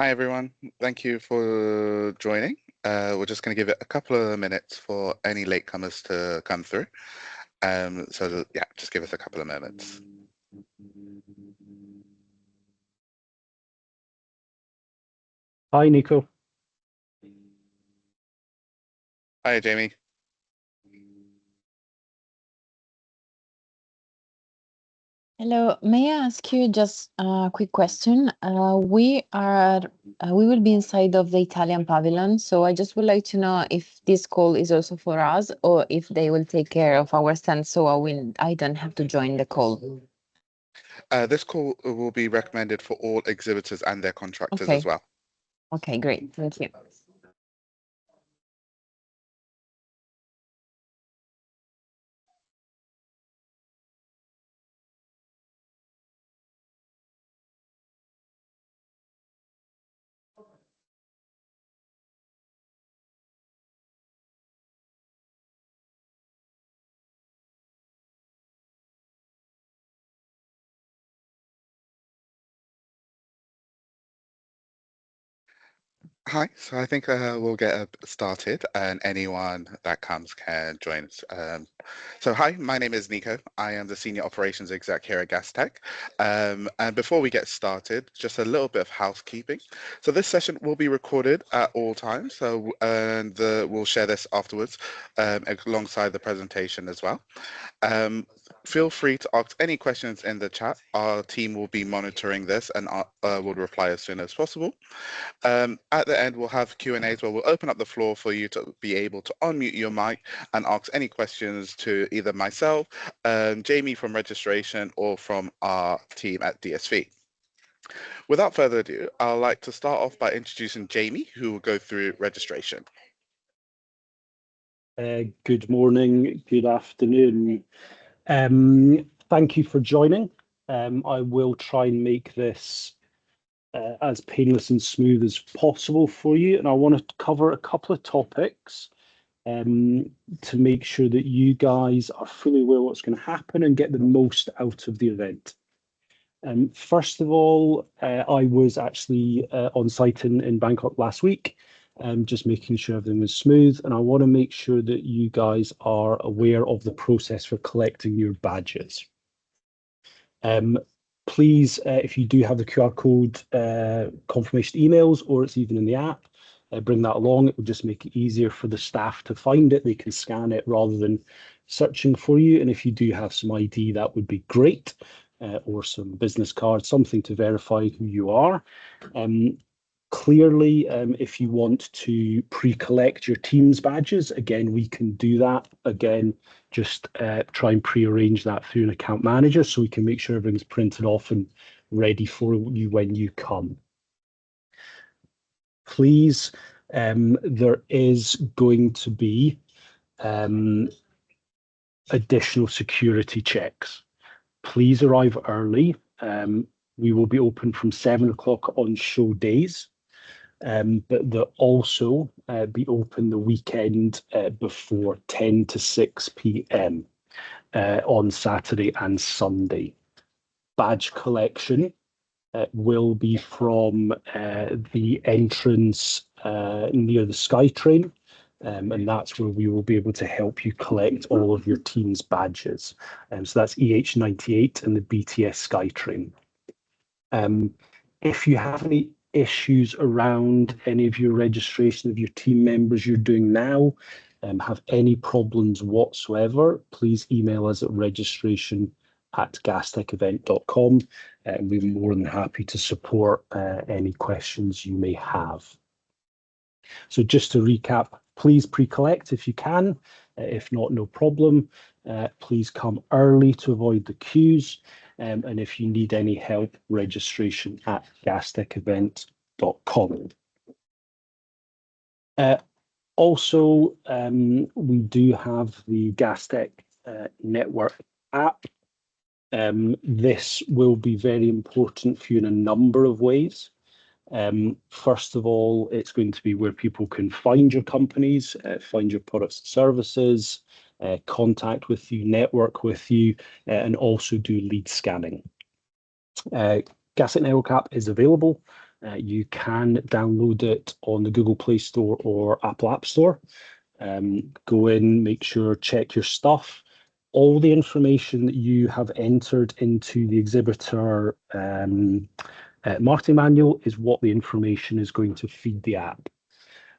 Hi, everyone. Thank you for joining. We're just going to give it a couple of minutes for any latecomers to come through. Yeah, just give us a couple of moments. Hi, Nico. Hi, Jamie. Hello, may I ask you just a quick question? We will be inside of the Italian pavilion, so I just would like to know if this call is also for us or if they will take care of our stand, so I don't have to join the call. This call will be recommended for all exhibitors and their contractors as well. Okay, great. Thank you. Hi, so I think we'll get started and anyone that comes can join us. Hi, my name is Nico. I am the Senior Operations Exec here at Gastech. And before we get started, just a little bit of housekeeping. So this session will be recorded at all times, we'll share this afterwards alongside the presentation as well. Feel free to ask any questions in the chat. Our team will be monitoring this and will reply as soon as possible. At the end, we'll have Q&As where we'll open up the floor for you to be able to unmute your mic and ask any questions to either myself, Jamie from registration, or from our team at DSV. Without further ado, I'd like to start off by introducing Jamie, who will go through registration. Good morning, good afternoon. Thank you for joining. I will try and make this as painless and smooth as possible for you. And I want to cover a couple of topics to make sure that you guys are fully aware of what's going to happen and get the most out of the event. First of all, I was actually on site in Bangkok last week, just making sure everything was smooth. And I want to make sure that you guys are aware of the process for collecting your badges. Please, if you do have the QR code confirmation emails, or it's even in the app, bring that along. It will just make it easier for the staff to find it. They can scan it rather than searching for you. And if you do have some ID, that would be great, or some business card, something to verify who you are. Clearly, if you want to pre-collect your team's badges, again, we can do that. Again, just try and pre-arrange that through an account manager so we can make sure everything's printed off and ready for you when you come. Please, there is going to be additional security checks. Please arrive early. We will be open from 7 o'clock on show days. But they'll also be open the weekend before 10 to 6 p.m. On Saturday and Sunday. Badge collection will be from the entrance near the SkyTrain, and that's where we will be able to help you collect all of your team's badges. So that's EH98 and the BTS SkyTrain. If you have any issues around any of your registration of your team members you're doing now, have any problems whatsoever, please email us at registration@gastechevent.com, and we're more than happy to support any questions you may have. So just to recap, please pre-collect if you can. If not, no problem. Please come early to avoid the queues. And if you need any help, registration@gastechevent.com. Also, we do have the Gastech network app. This will be very important for you in a number of ways. First of all, it's going to be where people can find your companies, find your products and services, contact with you, network with you, and also do lead scanning. Gastech Network app is available You can download it on the Google Play Store or Apple App Store. Go in, make sure, check your stuff. All the information that you have entered into the Exhibitor marketing manual is what the information is going to feed the app.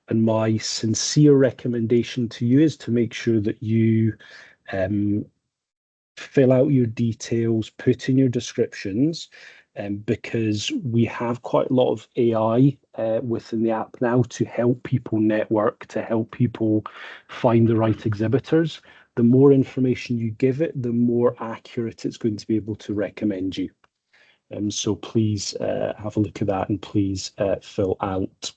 And my sincere recommendation to you is to make sure that you fill out your details, put in your descriptions, because we have quite a lot of AI within the app now to help people network, to help people find the right exhibitors. The more information you give it, the more accurate it's going to be able to recommend you. So please have a look at that and please fill out.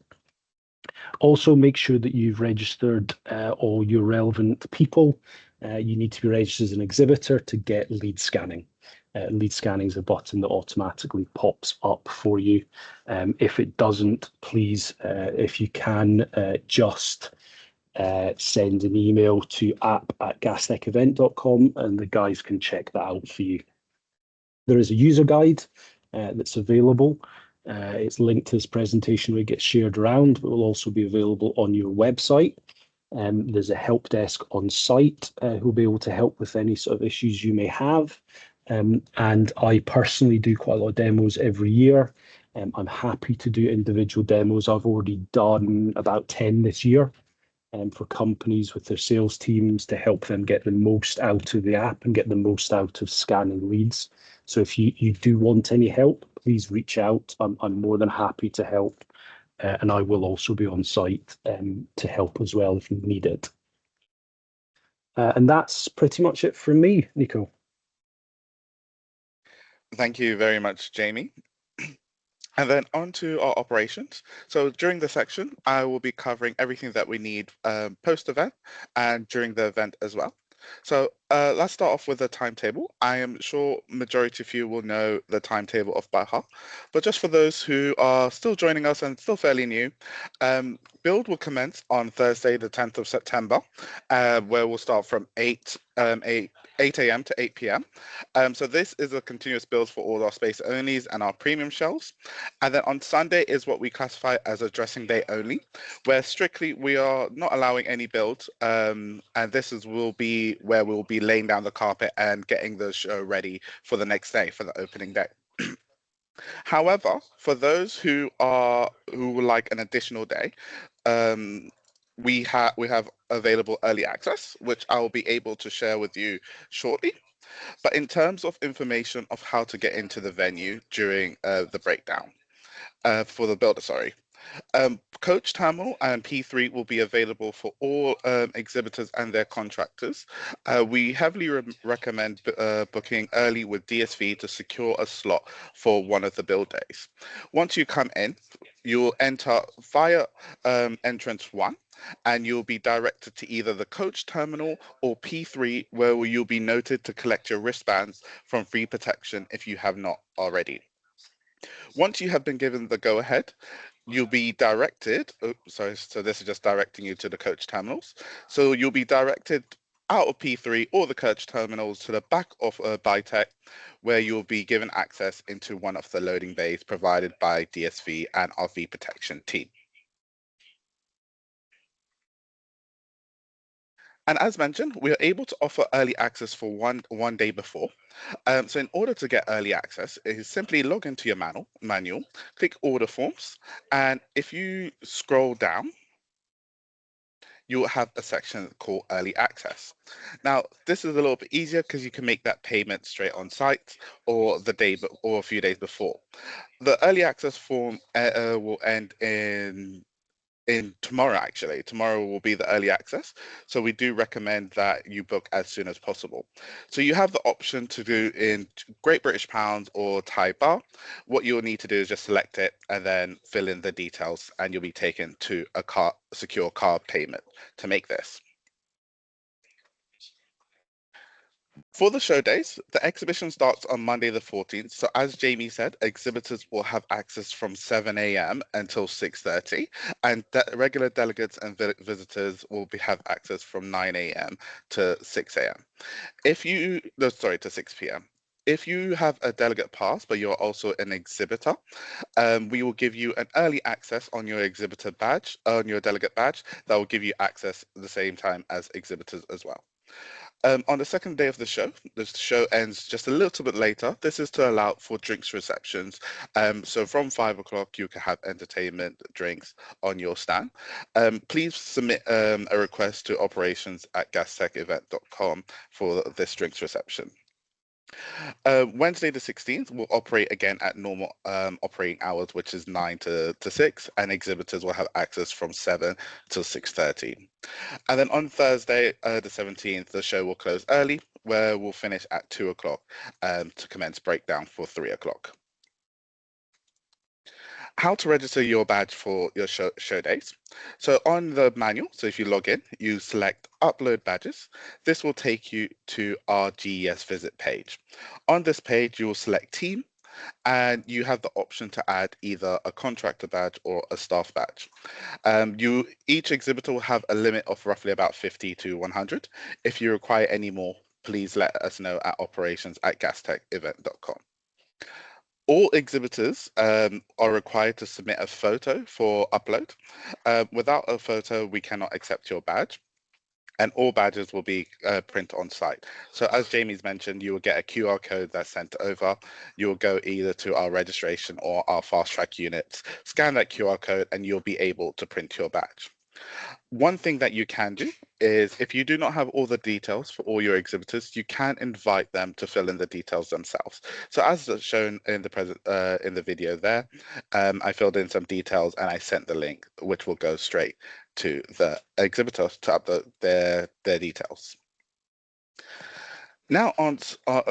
Also, make sure that you've registered all your relevant people. You need to be registered as an exhibitor to get lead scanning. Lead scanning is a button that automatically pops up for you. If it doesn't, please, if you can, just send an email to app@gastechevent.com and the guys can check that out for you. There is a user guide that's available. It's linked to this presentation where it gets shared around, but will also be available on your website. There's a help desk on site who will be able to help with any sort of issues you may have. And I personally do quite a lot of demos every year. I'm happy to do individual demos. I've already done about 10 this year for companies with their sales teams to help them get the most out of the app and get the most out of scanning leads. So if you do want any help, please reach out. I'm more than happy to help. And I will also be on site to help as well if you need it. And that's pretty much it from me, Nico. Thank you very much, Jamie. And then on to our operations. So during the section, I will be covering everything that we need post-event and during the event as well. So let's start off with the timetable. I am sure majority of you will know the timetable of by heart, but just for those who are still joining us and still fairly new, build will commence on Thursday, the 10th of September, where we'll start from 8 a.m. to 8 p.m. So this is a continuous build for all our space onlys and our premium shelves. And then on Sunday is what we classify as a dressing day only, where strictly we are not allowing any build. And this will be where we'll be laying down the carpet and getting the show ready for the next day, for the opening day. However, for those who would like an additional day, we have available early access, which I will be able to share with you shortly. But in terms of information of how to get into the venue during the breakdown, for the builder, sorry. Coach Terminal and P3 will be available for all exhibitors and their contractors. We heavily recommend booking early with DSV to secure a slot for one of the build days. Once you come in, you'll enter via entrance 1, and you'll be directed to either the coach terminal or P3, where you'll be noted to collect your wristbands from Free Protection if you have not already. Once you have been given the go-ahead, you'll be directed, so this is just directing you to the coach terminals. So you'll be directed out of P3 or the coach terminals to the back of Bitech, where you'll be given access into one of the loading bays provided by DSV and our V Protection team. And as mentioned, we are able to offer early access for one day before. So in order to get early access, it is simply log into your manual, click order forms, and if you scroll down, you'll have a section called early access. Now, this is a little bit easier because you can make that payment straight on site or or a few days before. The early access form will end in tomorrow. Actually, tomorrow will be the early access, so we do recommend that you book as soon as possible. So you have the option to do in Great British Pounds or Thai baht. What you'll need to do is just select it and then fill in the details, and you'll be taken to a secure card payment to make this. For the show days, the exhibition starts on Monday the 14th. So as Jamie said, exhibitors will have access from 7 a.m. until 6:30, and regular delegates and visitors will have access from 9 a.m. to 6 a.m. To 6 p.m. if you have a delegate pass, but you're also an exhibitor, we will give you an early access on your exhibitor badge, on your delegate badge, that will give you access at the same time as exhibitors as well. On the second day of the show ends just a little bit later. This is to allow for drinks receptions. So from 5 o'clock, you can have entertainment drinks on your stand. Please submit a request to operations@gastechevent.com for this drinks reception. Wednesday the 16th will operate again at normal operating hours, which is 9 to 6, and exhibitors will have access from 7 till 6:30. And then on Thursday, the 17th, the show will close early, where we'll finish at 2 o'clock to commence breakdown for 3 o'clock. How to register your badge for your show days. So on the manual, so if you log in, you select Upload Badges. This will take you to our GES Visit page. On this page, you will select Team, and you have the option to add either a contractor badge or a staff badge. Each exhibitor will have a limit of roughly about 50 to 100. If you require any more, please let us know at operations@gastechevent.com. All exhibitors are required to submit a photo for upload. Without a photo, we cannot accept your badge, and all badges will be print on site. So as Jamie's mentioned, you will get a QR code that's sent over. You will go either to our registration or our fast track units, scan that QR code, and you'll be able to print your badge. One thing that you can do is, if you do not have all the details for all your exhibitors, you can invite them to fill in the details themselves. So as shown in the video there, I filled in some details and I sent the link, which will go straight to the exhibitor to upload their details. Now on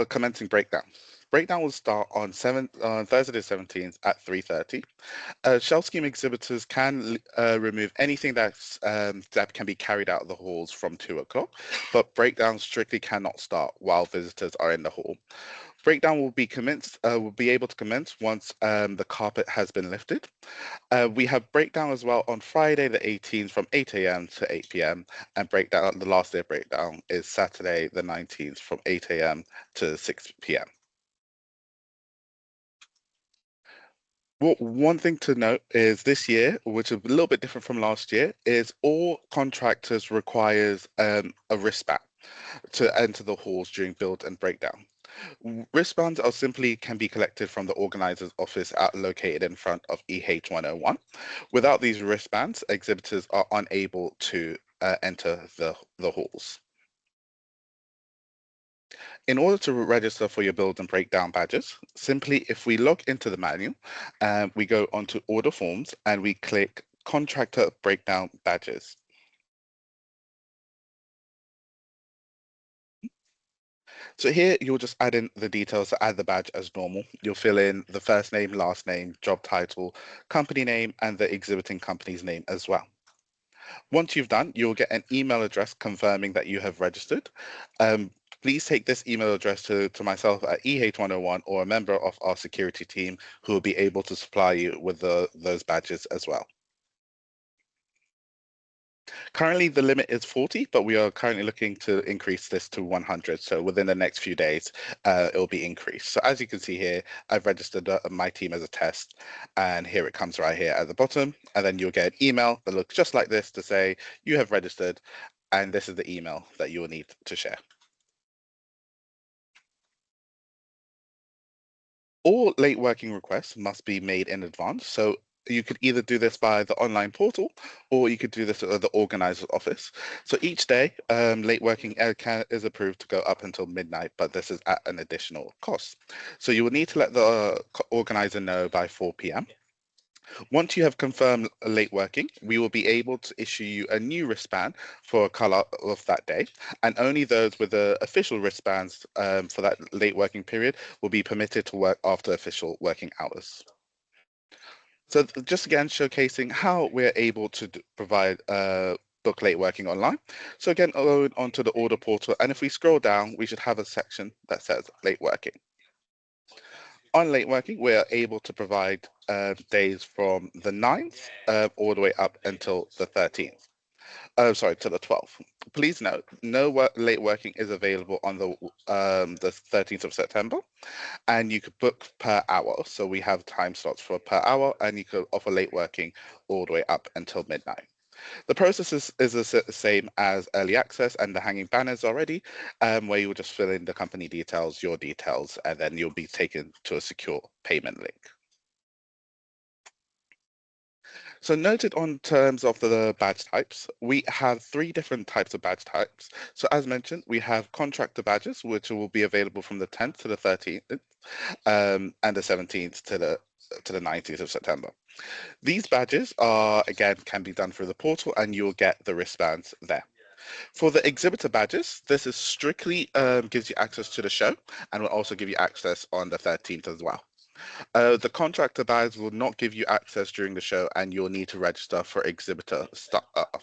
commencing breakdown. Breakdown will start on Thursday the 17th at 3:30. Shell scheme exhibitors can remove anything that can be carried out of the halls from 2 o'clock, but breakdown strictly cannot start while visitors are in the hall. Breakdown will be able to commence once the carpet has been lifted. We have breakdown as well on Friday the 18th from 8 a.m. to 8 p.m. and breakdown. The last day of breakdown is Saturday the 19th from 8 a.m. to 6 p.m. Well, one thing to note is this year, which is a little bit different from last year, is all contractors requires a wristband to enter the halls during build and breakdown. Wristbands are simply can be collected from the organizer's office located in front of EH 101. Without these wristbands, exhibitors are unable to enter the halls. In order to register for your build and breakdown badges, simply if we log into the manual, we go onto order forms and we click contractor breakdown badges. So here you'll just add in the details to add the badge as normal. You'll fill in the first name, last name, job title, company name, and the exhibiting company's name as well. Once you've done, you'll get an email address confirming that you have registered. Please take this email address to myself at EH101 or a member of our security team who will be able to supply you with those badges as well. Currently, the limit is 40, but we are currently looking to increase this to 100. So within the next few days, it will be increased. So as you can see here, I've registered my team as a test, and here it comes right here at the bottom. And then you'll get an email that looks just like this to say you have registered, and this is the email that you will need to share. All late working requests must be made in advance. So you could either do this via the online portal or you could do this at the organizer's office. So each day, late working is approved to go up until midnight, but this is at an additional cost. So you will need to let the organizer know by 4 p.m. Once you have confirmed late working, we will be able to issue you a new wristband for a color of that day, and only those with the official wristbands for that late working period will be permitted to work after official working hours. So just again, showcasing how we're able to provide book late working online. So again, going onto the order portal, and if we scroll down, we should have a section that says late working. On late working, we are able to provide days from the 9th all the way up until the 13th. Sorry, to the 12th. Please note, no late working is available on the 13th of September, and you could book per hour. So we have time slots for per hour, and you could offer late working all the way up until midnight. The process is the same as early access and the hanging banners already, where you will just fill in the company details, your details, and then you'll be taken to a secure payment link. So noted on terms of the badge types, we have three different types of badge types. So as mentioned, we have contractor badges, which will be available from the 10th to the 13th, and the 17th to the 19th of September. These badges are, again, can be done through the portal, and you'll get the wristbands there. For the exhibitor badges, this is strictly gives you access to the show, and will also give you access on the 13th as well. The contractor badge will not give you access during the show, and you'll need to register for exhibitor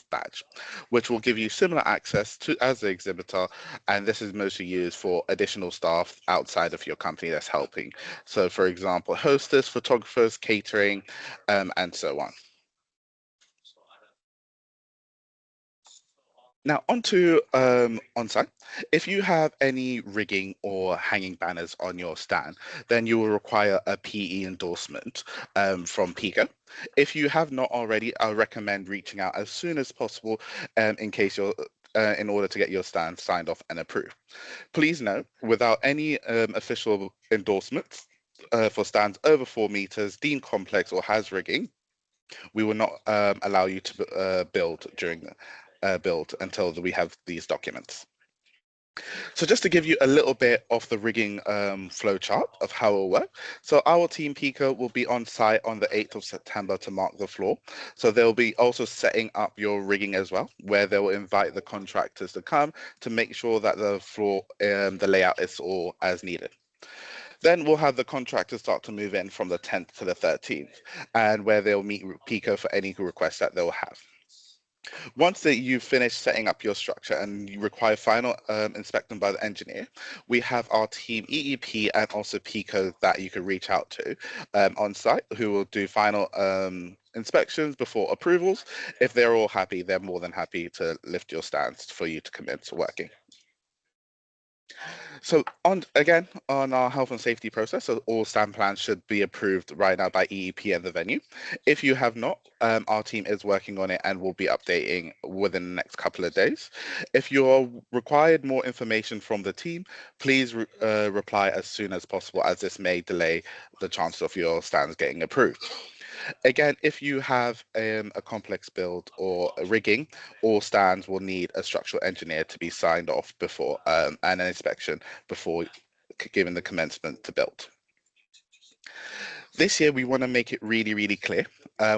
badge, which will give you similar access to as the exhibitor, and this is mostly used for additional staff outside of your company that's helping. So, for example, hostess, photographers, catering, and so on. Now, onto on-site. If you have any rigging or hanging banners on your stand, then you will require a PE endorsement from Pico. If you have not already, I recommend reaching out as soon as possible in case you're in order to get your stand signed off and approved. Please note, without any official endorsements for stands over 4 meters, deemed complex or has rigging, we will not allow you to build during build until we have these documents. So just to give you a little bit of the rigging flow chart of how it will work. So our team Pico will be on site on the 8th of September to mark the floor. So they'll be also setting up your rigging as well, where they will invite the contractors to come to make sure that the floor, the layout is all as needed. Then we'll have the contractors start to move in from the 10th to the 13th, and where they'll meet Pico for any requests that they'll have. Once that you've finished setting up your structure and you require final inspection by the engineer, we have our team EEP and also Pico that you can reach out to on site, who will do final inspections before approvals. If they're all happy, they're more than happy to lift your stands for you to commence working. So on our health and safety process, so all stand plans should be approved right now by EEP and the venue. If you have not, our team is working on it and will be updating within the next couple of days. If you are required more information from the team, please reply as soon as possible, as this may delay the chance of your stands getting approved. Again, if you have a complex build or a rigging, all stands will need a structural engineer to be signed off before and an inspection before giving the commencement to build. This year, we want to make it really, really clear.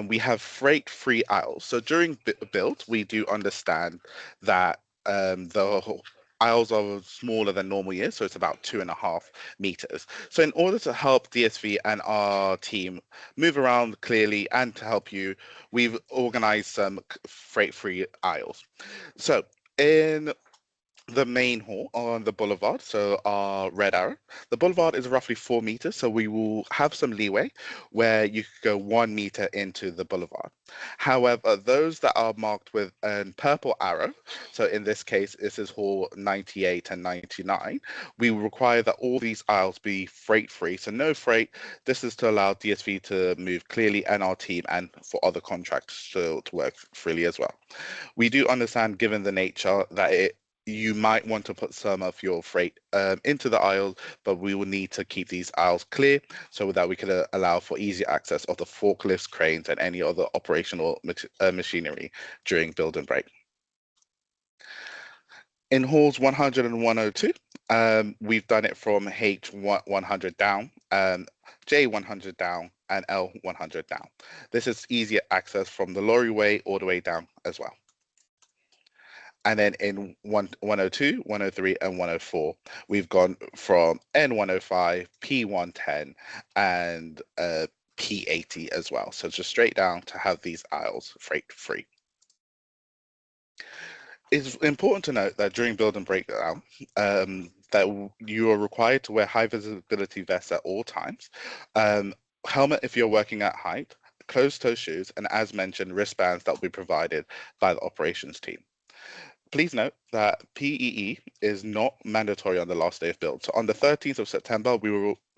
We have freight-free aisles. So during build, we do understand that the aisles are smaller than normal years, so it's about 2.5 meters. So in order to help DSV and our team move around clearly and to help you, we've organized some freight-free aisles. So in the main hall on the boulevard, so our red arrow. The boulevard is roughly 4 meters, so we will have some leeway where you could go 1 meter into the boulevard. However, those that are marked with a purple arrow, so in this case, this is hall 98 and 99, we require that all these aisles be freight free, so no freight. This is to allow DSV to move clearly and our team and for other contractors to work freely as well. We do understand, given the nature, that you might want to put some of your freight into the aisles, but we will need to keep these aisles clear so that we can allow for easy access of the forklifts, cranes, and any other operational machinery during build and break. In halls 100 and 102, we've done it from H100 down, J100 down, and L100 down. This is easier access from the lorry all the way down as well. And then in 102, 103, and 104, we've gone from N105, P110, and P80 as well. So just straight down to have these aisles freight free. It's important to note that during build and breakdown, that you are required to wear high visibility vests at all times, helmet if you're working at height, closed toe shoes, and as mentioned, wristbands that will be provided by the operations team. Please note that PEE is not mandatory on the last day of build. So on the 13th of September, we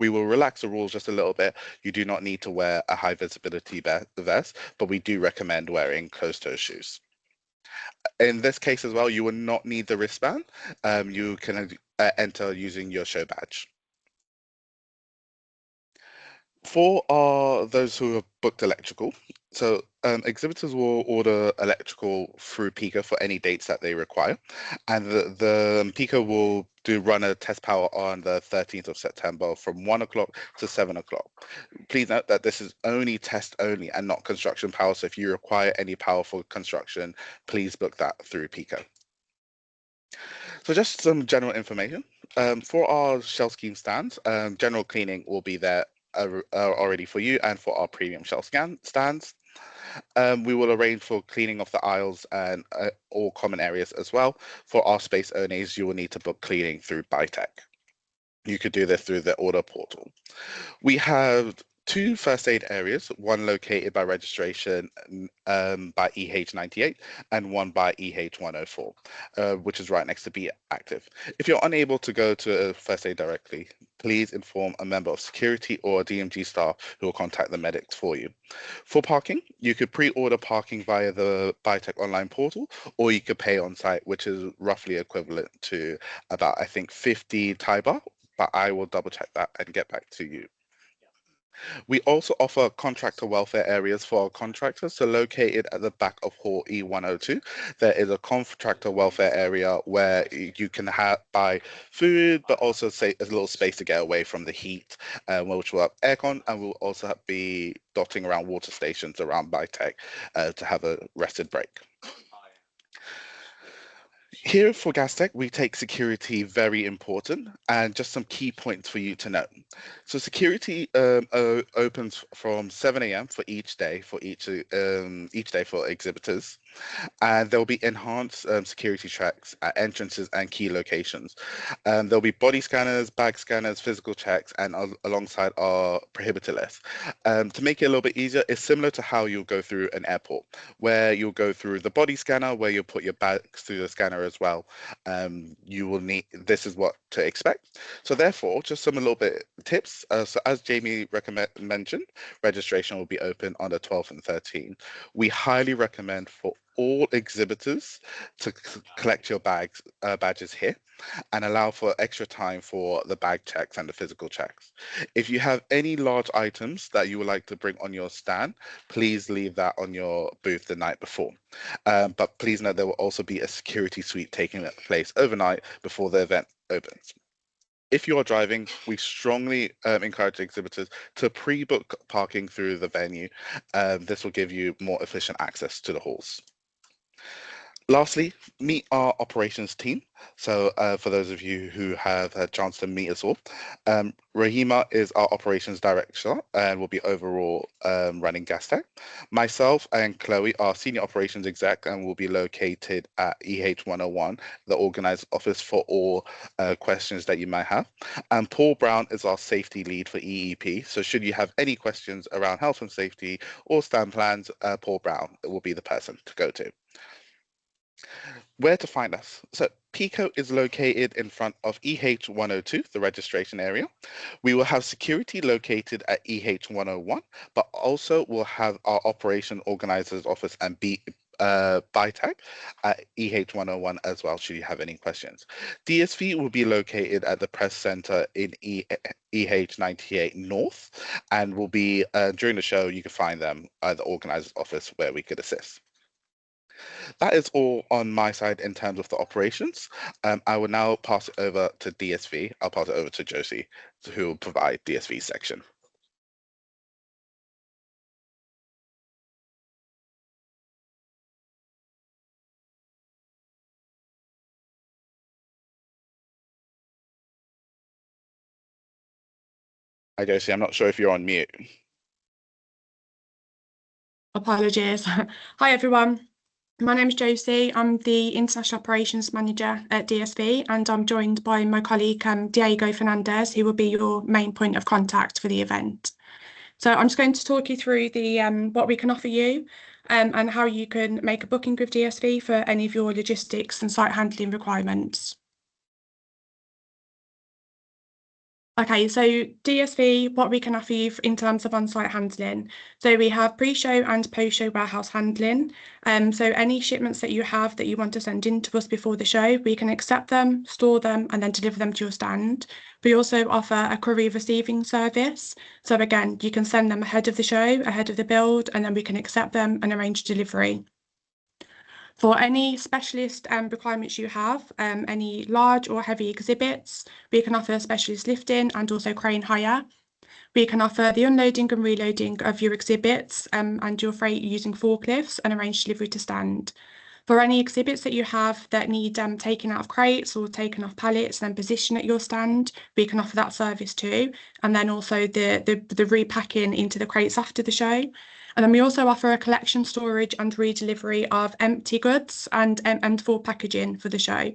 will relax the rules just a little bit. You do not need to wear a high visibility vest, but we do recommend wearing closed-toe shoes. In this case as well, you will not need the wristband. You can enter using your show badge. For those who have booked electrical, so exhibitors will order electrical through Pico for any dates that they require, and the Pico will run a test power on the 13th of September from 1 o'clock to 7 o'clock. Please note that this is only test only and not construction power, so if you require any power for construction, please book that through Pico. So just some general information. For our shell scheme stands, general cleaning will be there already for you and for our premium shell stands. We will arrange for cleaning of the aisles and all common areas as well. For our space owners, you will need to book cleaning through Gastech. You could do this through the order portal. We have two first aid areas, one located by registration by EH98 and one by EH104, which is right next to Be Active. If you're unable to go to first aid directly, please inform a member of security or DMG staff who will contact the medics for you. For parking, you could pre-order parking via the Gastech online portal, or you could pay on site, which is roughly equivalent to about, I think, 50 Thai baht, but I will double check that and get back to you. We also offer contractor welfare areas for our contractors. So located at the back of Hall E102, there is a contractor welfare area where you can buy food, but also say a little space to get away from the heat, which will have aircon, and we'll also be dotting around water stations around Gastech to have a rested break. Here for Gastech, we take security very important, and just some key points for you to know. So security opens from 7 a.m. for each day for each day for exhibitors, and there will be enhanced security checks at entrances and key locations. There'll be body scanners, bag scanners, physical checks, and alongside our prohibited list. To make it a little bit easier, it's similar to how you'll go through an airport, where you'll go through the body scanner, where you'll put your bags through the scanner as well. You will need, this is what to expect. So therefore, just some a little bit tips. So as Jamie mentioned, registration will be open on the 12th and 13th. We highly recommend for all exhibitors to collect your badges here and allow for extra time for the bag checks and the physical checks. If you have any large items that you would like to bring on your stand, please leave that on your booth the night before. But please note there will also be a security sweep taking place overnight before the event opens. If you are driving, we strongly encourage exhibitors to pre-book parking through the venue. This will give you more efficient access to the halls. Lastly, meet our operations team. So for those of you who have had a chance to meet us all, Rahima is our operations director and will be overall running Gastech. Myself and Chloe are senior operations exec and will be located at EH101, the organized office for all questions that you might have. And Paul Brown is our safety lead for EEP. So should you have any questions around health and safety or stand plans, Paul Brown will be the person to go to. Where to find us? So Pico is located in front of EH102, the registration area. We will have security located at EH101, but also we'll have our operation organizers office and Gastech at EH101 as well, should you have any questions. DSV will be located at the press center in EH98 North, and will be, during the show, you can find them at the organizer's office where we could assist. That is all on my side in terms of the operations. I will now pass it over to DSV. I'll pass it over to Josie, who will provide DSV section. Hi, Josie. I'm not sure if you're on mute. Apologies. Hi, everyone. My name is Josie. I'm the International Operations Manager at DSV, and I'm joined by my colleague, Diego Fernandez, who will be your main point of contact for the event. So I'm just going to talk you through the what we can offer you and how you can make a booking with DSV for any of your logistics and site handling requirements. Okay, so DSV, what we can offer you in terms of on-site handling. So we have pre-show and post-show warehouse handling. So any shipments that you have that you want to send in to us before the show, we can accept them, store them, and then deliver them to your stand. We also offer a courier receiving service. So again, you can send them ahead of the show, ahead of the build, and then we can accept them and arrange delivery. For any specialist requirements you have, any large or heavy exhibits, we can offer specialist lifting and also crane hire. We can offer the unloading and reloading of your exhibits and your freight using forklifts and arrange delivery to stand. For any exhibits that you have that need taken out of crates or taken off pallets and then positioned at your stand, we can offer that service too. And then also the repacking into the crates after the show. And then we also offer a collection, storage and redelivery of empty goods and full packaging for the show.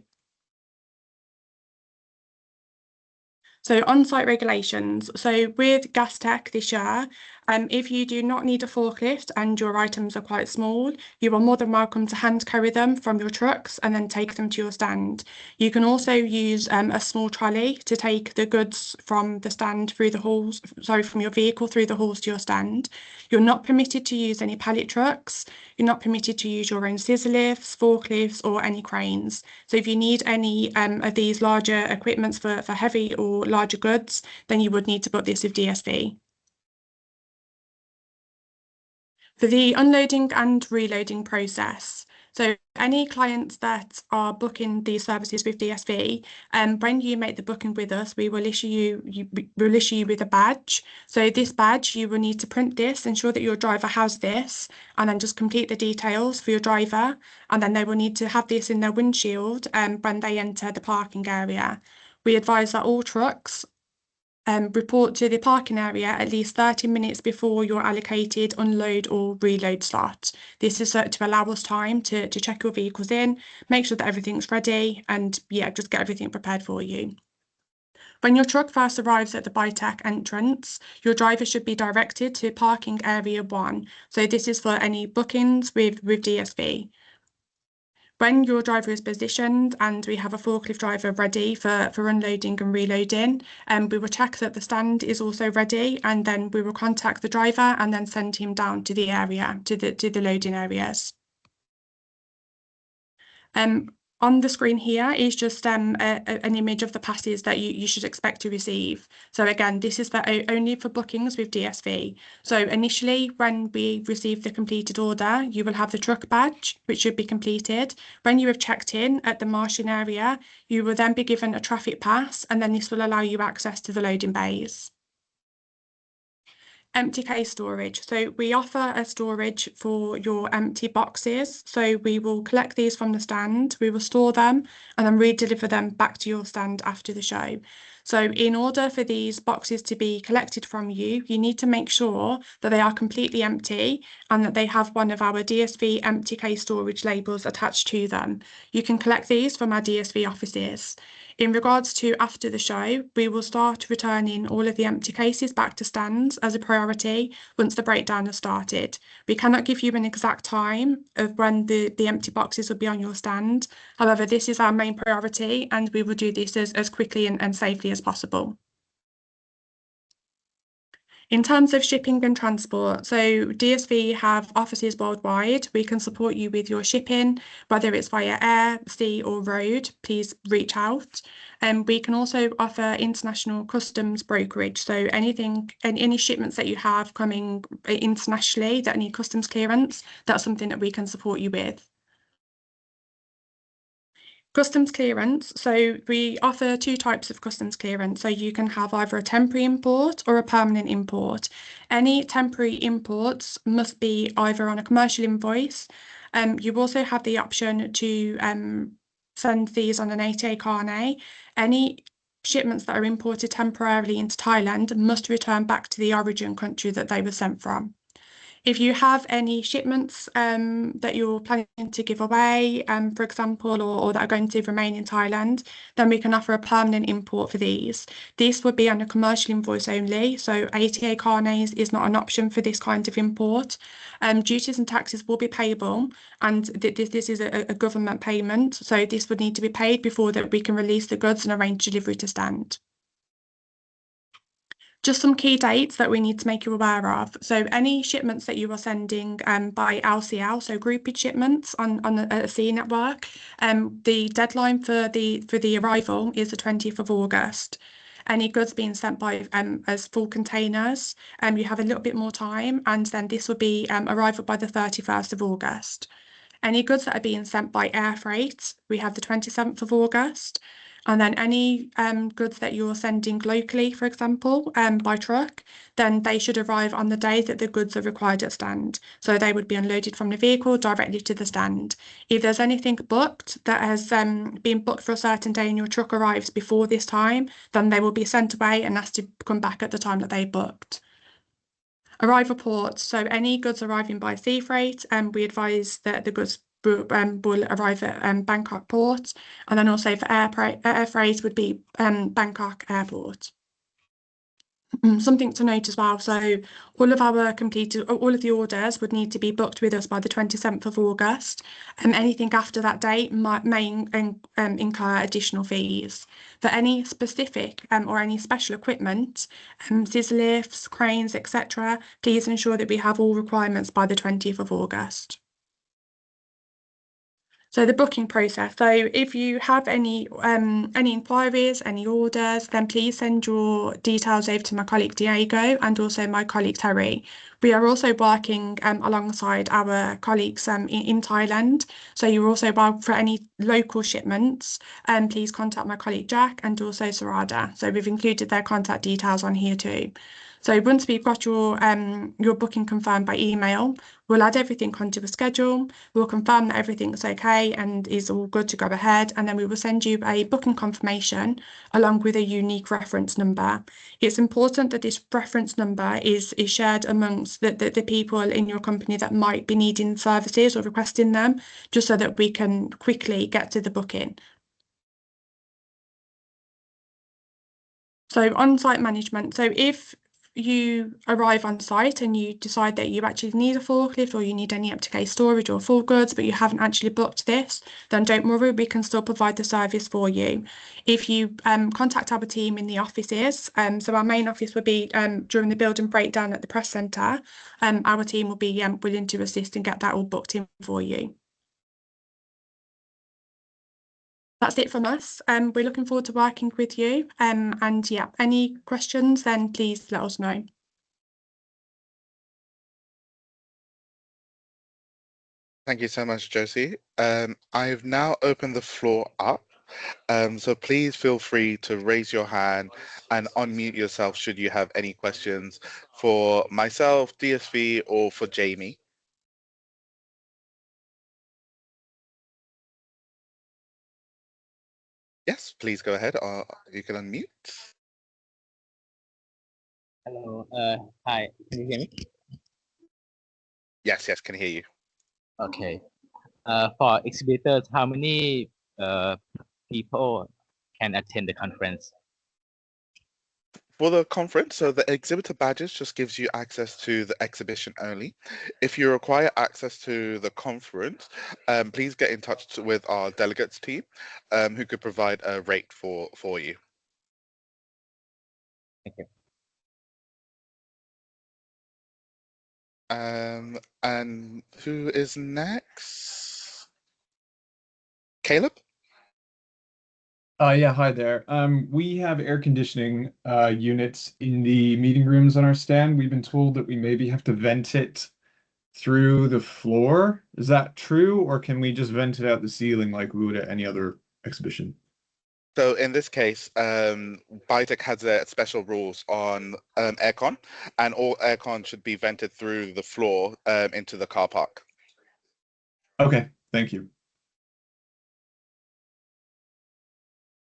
So on-site regulations. So with Gastech this year, if you do not need a forklift and your items are quite small, you are more than welcome to hand carry them from your trucks and then take them to your stand. You can also use a small trolley to take the goods from the stand through the halls, from your vehicle through the halls to your stand. You're not permitted to use any pallet trucks. You're not permitted to use your own scissor lifts, forklifts, or any cranes. So if you need any of these larger equipments for heavy or larger goods, then you would need to book this with DSV. For the unloading and reloading process, so any clients that are booking these services with DSV, when you make the booking with us, we will issue you with a badge. So this badge, you will need to print this, ensure that your driver has this, and then just complete the details for your driver. And then they will need to have this in their windshield when they enter the parking area. We advise that all trucks report to the parking area at least 30 minutes before your allocated unload or reload slot. This is to allow us time to check your vehicles in, make sure that everything's ready, and just get everything prepared for you. When your truck first arrives at the Bitech entrance, your driver should be directed to parking area 1. So this is for any bookings with DSV. When your driver is positioned and we have a forklift driver ready for unloading and reloading, we will check that the stand is also ready, and then we will contact the driver and then send him down to the area, to the loading areas. On the screen here is just an image of the passes that you should expect to receive. So again, this is only for bookings with DSV. So initially, when we receive the completed order, you will have the truck badge, which should be completed. When you have checked in at the marshalling area, you will then be given a traffic pass, and then this will allow you access to the loading bays. Empty case storage. So we offer a storage for your empty boxes. So we will collect these from the stand, we will store them, and then re-deliver them back to your stand after the show. So in order for these boxes to be collected from you, you need to make sure that they are completely empty and that they have one of our DSV empty case storage labels attached to them. You can collect these from our DSV offices. In regards to after the show, we will start returning all of the empty cases back to stands as a priority once the breakdown has started. We cannot give you an exact time of when the empty boxes will be on your stand. However, this is our main priority, and we will do this as quickly and safely as possible. In terms of shipping and transport, so DSV have offices worldwide. We can support you with your shipping, whether it's via air, sea or road, please reach out. And we can also offer international customs brokerage. So any shipments that you have coming internationally that need customs clearance, that's something that we can support you with. Customs clearance. So we offer 2 types of customs clearance. So you can have either a temporary import or a permanent import. Any temporary imports must be either on a commercial invoice. You also have the option to send these on an 8A carnet. Any shipments that are imported temporarily into Thailand must return back to the origin country that they were sent from. If you have any shipments that you're planning to give away, for example, or that are going to remain in Thailand, then we can offer a permanent import for these. This would be on a commercial invoice only, so ATA carnets is not an option for this kind of import. Duties and taxes will be payable, and this is a government payment, so this would need to be paid before that we can release the goods and arrange delivery to stand. Just some key dates that we need to make you aware of. So any shipments that you are sending by LCL, so groupage shipments on a C network, the deadline for the arrival is the 20th of August. Any goods being sent by as full containers, you have a little bit more time, and then this will be arrival by the 31st of August. Any goods that are being sent by air freight, we have the 27th of August. And then any goods that you're sending locally, for example, by truck, then they should arrive on the day that the goods are required at stand. So they would be unloaded from the vehicle directly to the stand. If there's anything booked that has been booked for a certain day and your truck arrives before this time, then they will be sent away and asked to come back at the time that they booked. Arrival ports, so any goods arriving by sea freight, we advise that the goods will arrive at Bangkok port, and then also for air freight would be Bangkok airport. Something to note as well, so all of the orders would need to be booked with us by the 27th of August, and anything after that date may incur additional fees. For any specific or any special equipment, scissor lifts, cranes, etc., please ensure that we have all requirements by the 20th of August. So the booking process. So if you have any inquiries, any orders, then please send your details over to my colleague Diego and also my colleague Terry. We are also working alongside our colleagues in Thailand. So you're also welcome for any local shipments. Please contact my colleague Jack and also Sarada. So we've included their contact details on here too. So once we've got your booking confirmed by email, we'll add everything onto a schedule. We'll confirm that everything's okay and is all good to go ahead, and then we will send you a booking confirmation along with a unique reference number. It's important that this reference number is shared amongst the people in your company that might be needing services or requesting them, just so that we can quickly get to the booking. So on-site management. So if you arrive on site and you decide that you actually need a forklift or you need any up-to-date storage or full goods, but you haven't actually booked this, then don't worry, we can still provide the service for you. If you contact our team in the offices, so our main office would be during the build and breakdown at the press centre, our team will be willing to assist and get that all booked in for you. That's it from us. We're looking forward to working with you. And yeah, any questions, then please let us know. Thank you so much, Josie. I've now opened the floor up. So please feel free to raise your hand and unmute yourself should you have any questions for myself, DSV, or for Jamie. Yes, please go ahead. You can unmute. Hello. Hi. Can you hear me? Yes, can hear you. Okay. For exhibitors, how many people can attend the conference? For the conference, so the exhibitor badges just gives you access to the exhibition only. If you require access to the conference, please get in touch with our delegates team, who could provide a rate for you. Thank you. And who is next? Caleb? Yeah, hi there. We have air conditioning units in the meeting rooms on our stand. We've been told that we maybe have to vent it through the floor. Is that true, or can we just vent it out the ceiling like we would at any other exhibition? So in this case, Bitec has their special rules on aircon, and all aircon should be vented through the floor into the car park. Okay, thank you.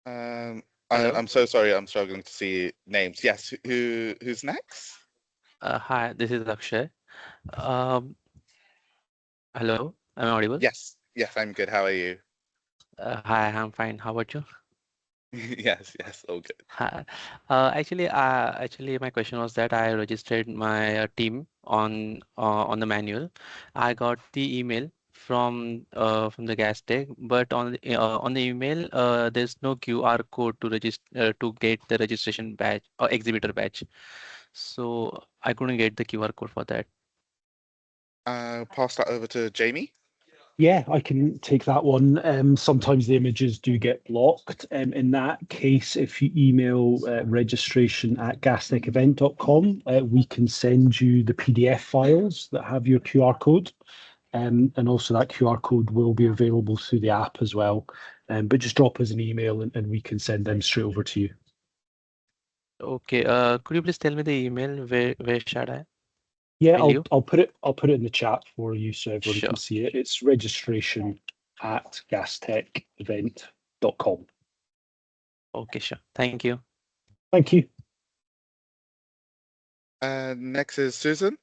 I'm so sorry, I'm struggling to see names. Yes, who's next? Hi, this is Akshay. Um, Hello, am I audible? Yes, yes, I'm good. How are you? Hi, I'm fine. How about you? Yes, yes, all good. Hi. Actually, my question was that I registered my team on the manual. I got the email from the Gastech, but on the email there's no QR code to register to get the registration badge or exhibitor badge. So I couldn't get the QR code for that. Pass that over to Jamie. Yeah, I can take that one. Sometimes the images do get blocked. In that case, if you email registration@gastechevent.com, we can send you the PDF files that have your QR code. And also that QR code will be available through the app as well. But just drop us an email and we can send them straight over to you. Okay, could you please tell me the email? Where should I Yeah, mail you? I'll put it in the chat for you so everyone Sure. can see it. It's registration@gastechevent.com. Okay, sure. Thank you. Thank you. Next is Susan.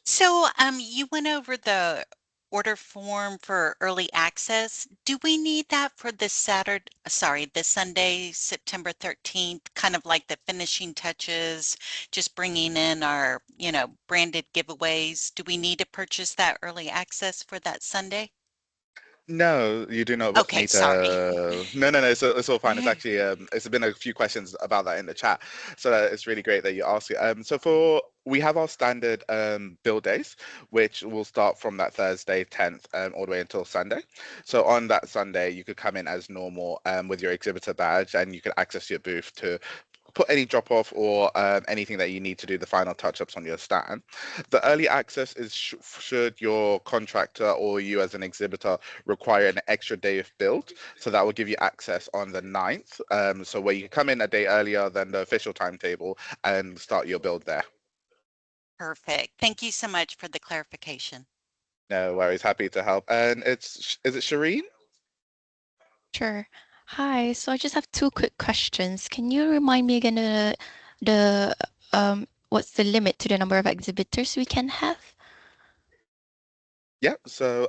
So, you went over the order form for early access. Do we need that for this this Sunday, September 13th, kind of like the finishing touches, just bringing in our, branded giveaways? Do we need to purchase that early access for that Sunday? No, you do not Okay, need sorry. to. No, no, no. It's all fine. It's actually it's been a few questions about that in the chat, so it's really great that you ask it. So we have our standard build days, which will start from that Thursday 10th all the way until Sunday. So on that Sunday, you could come in as normal with your exhibitor badge, and you can access your booth to put any drop off or anything that you need to do the final touch ups on your stand. The early access is should your contractor or you as an exhibitor require an extra day of build. So that will give you access on the 9th. So where you come in a day earlier than the official timetable and start your build there. Perfect. Thank you so much for the clarification. No worries. Happy to help. And is it Shireen? Sure. Hi. So I just have two quick questions. Can you remind me again the what's the limit to the number of exhibitors we can have? Yeah, so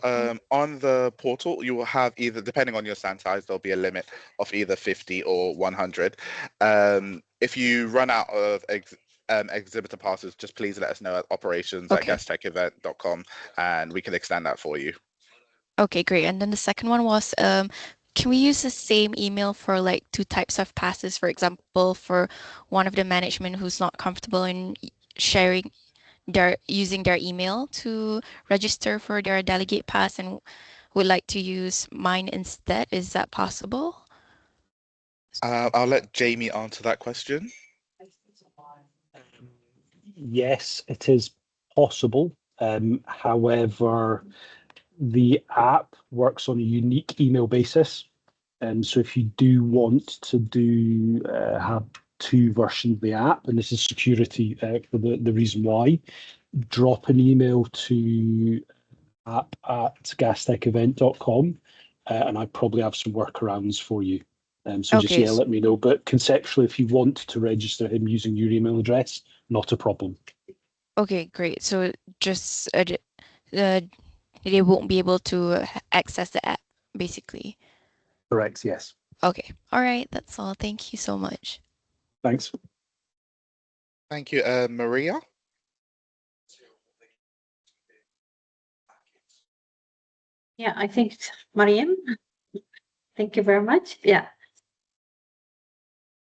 on the portal, you will have either, depending on your stand size, there'll be a limit of either 50 or 100. If you run out of exhibitor passes, just please let us know at operations@gastechevent.com and we can extend that for you. Okay, great. And then the second one was, can we use the same email for like two types of passes? For example, for one of the management who's not comfortable in sharing using their email to register for their delegate pass and would like to use mine instead. Is that possible? I'll let Jamie answer that question. Yes, it is possible. However, the app works on a unique email basis. So if you do want to have two versions of the app, and this is security for the reason why, drop an email to app@gastechevent.com, and I probably have some workarounds for you. So just, Okay. let me know. But conceptually, if you want to register him using your email address, not a problem. Okay, great. So just they won't be able to access the app, basically. Correct, yes. Okay. All right. That's all. Thank you so much. Thanks. Thank you. Maria? Yeah, I think it's Mariam. Thank you very much. Yeah.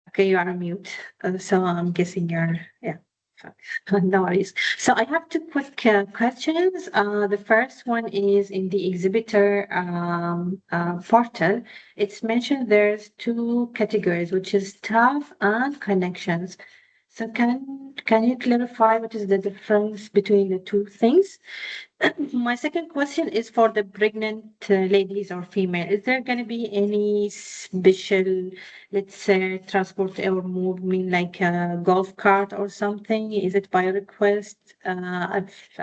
Okay, you are on mute. So I'm guessing you're, yeah. No worries. So I have two quick questions. The first one is in the exhibitor portal. It's mentioned there's two categories, which is staff and connections. So can you clarify what is the difference between the two things? My second question is for the pregnant ladies or female. Is there going to be any special, let's say, transport or movement like a golf cart or something? Is it by request? If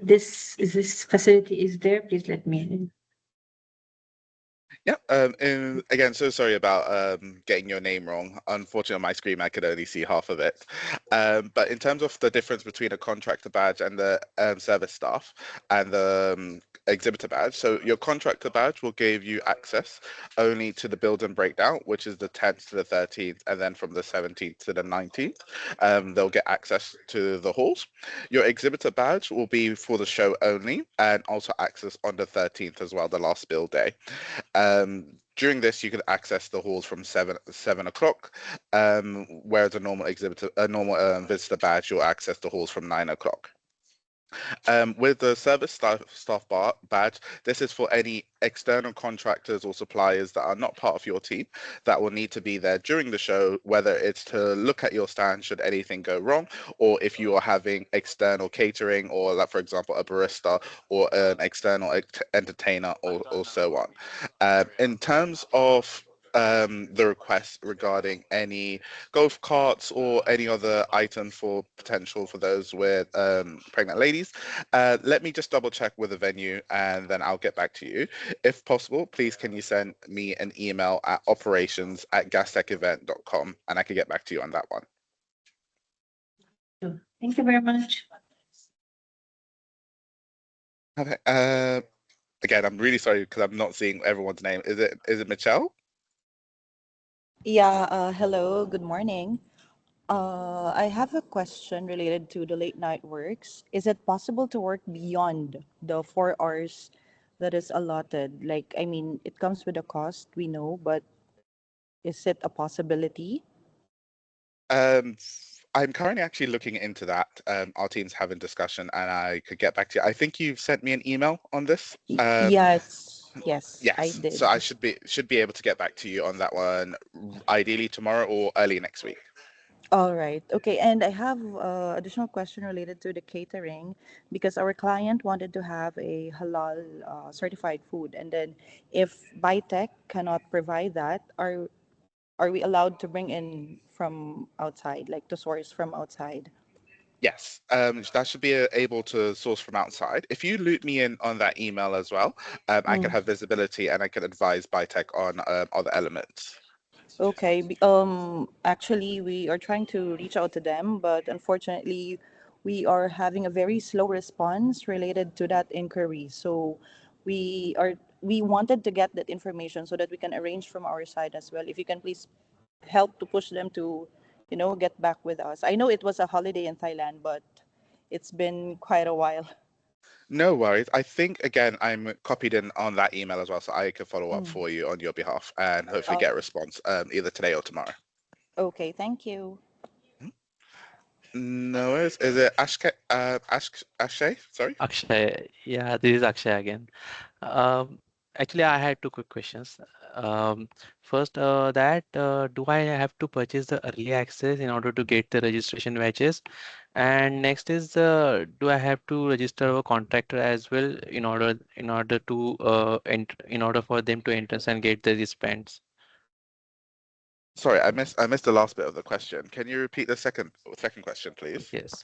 this facility is there, please let me know. Yeah, again, so sorry about getting your name wrong. Unfortunately, on my screen, I could only see half of it. But in terms of the difference between a contractor badge and the service staff and the exhibitor badge, so your contractor badge will give you access only to the build and breakdown, which is the 10th to the 13th, and then from the 17th to the 19th, they'll get access to the halls. Your exhibitor badge will be for the show only, and also access on the 13th as well, the last build day. During this, you can access the halls from 7 o'clock, whereas a normal visitor badge, you'll access the halls from 9 o'clock. With the service staff badge, this is for any external contractors or suppliers that are not part of your team that will need to be there during the show, whether it's to look at your stand should anything go wrong, or if you are having external catering, or like, for example, a barista or an external entertainer, or so on. In terms of the request regarding any golf carts or any other item for potential for those with pregnant ladies, let me just double check with the venue and then I'll get back to you. If possible, please can you send me an email at operations@gastechevent.com and I can get back to you on that one. Thank you very much. Okay. Again, I'm really sorry because I'm not seeing everyone's name. Is it Michelle? Yeah, hello, good morning. I have a question related to the late night works. Is it possible to work beyond the 4 hours that is allotted? Like, I mean, it comes with a cost, we know, but is it a possibility? I'm currently actually looking into that. Our team's having discussion and I could get back to you. I think you've sent me an email on this. Yes, yes, I Yes, so did. I should be able to get back to you on that one, ideally tomorrow or early next week. All right. Okay. And I have additional question related to the catering because our client wanted to have a halal certified food. And then if Bitech cannot provide that, are we allowed to bring in from outside, like to source from outside? Yes, that should be able to source from outside. If you loop me in on that email as well, I can Mm. have visibility and I can advise Bitech on other elements. Okay. Actually, we are trying to reach out to them, but unfortunately, we are having a very slow response related to that inquiry. So we wanted to get that information so that we can arrange from our side as well. If you can please help to push them to, get back with us. I know it was a holiday in Thailand, but it's been quite a while. No worries. I think again I'm copied in on that email as well, so I can follow up Mm. for you on your behalf and hopefully Oh, get a response either today or tomorrow. okay. Thank you. No worries. Is it Ashay? Sorry. Akshay, yeah, this is Akshay again. Um, Actually, I had two quick questions. First, do I have to purchase the early access in order to get the registration badges? And next is, do I have to register a contractor as well in order for them to enter and get the wristbands? Sorry, I missed the last bit of the question. Can you repeat the second question, please? Yes.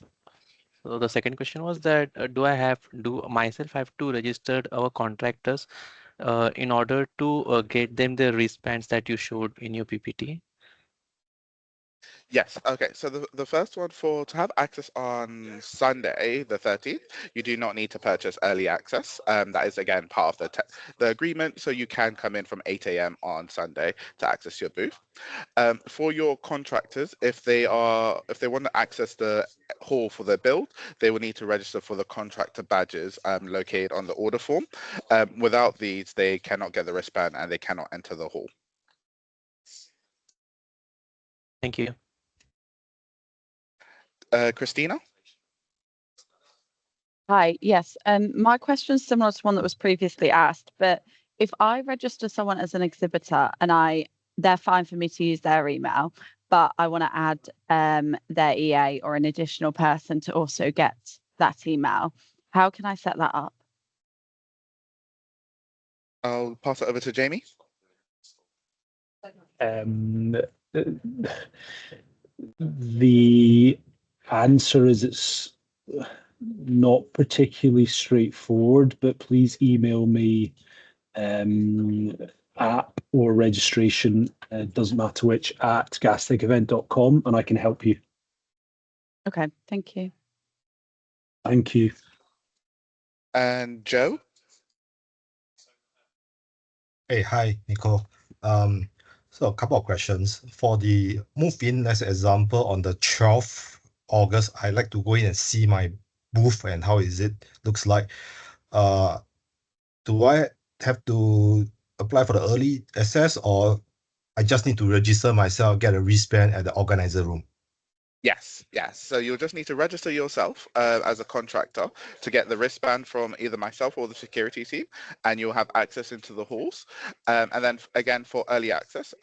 So the second question was that do myself have to register our contractors in order to get them the wristbands that you showed in your PPT? Yes. Okay. So the first one to have access on Sunday, the 13th, you do not need to purchase early access. That is again part of the agreement. So you can come in from 8 a.m. on Sunday to access your booth. For your contractors, if they want to access the hall for their build, they will need to register for the contractor badges located on the order form. Without these, they cannot get the wristband and they cannot enter the hall. Thank you. Christina? Hi, yes. My question is similar to one that was previously asked, but if I register someone as an exhibitor and they're fine for me to use their email, but I want to add their EA or an additional person to also get that email, how can I set that up? I'll pass it over to Jamie. The answer is it's not particularly straightforward, but please email me app or registration, doesn't matter which, at gastechevent.com, and I can help you. Okay, thank you. Thank you. And Joe? Hey, hi, Nicole. So a couple of questions. For the move-in, as an example, on the 12th August, I like to go in and see my booth and how is it looks like. Do I have to apply for the early access, or I just need to register myself, get a wristband at the organizer room? Yes, yes. So you'll just need to register yourself as a contractor to get the wristband from either myself or the security team, and you'll have access into the halls. And then again, for early access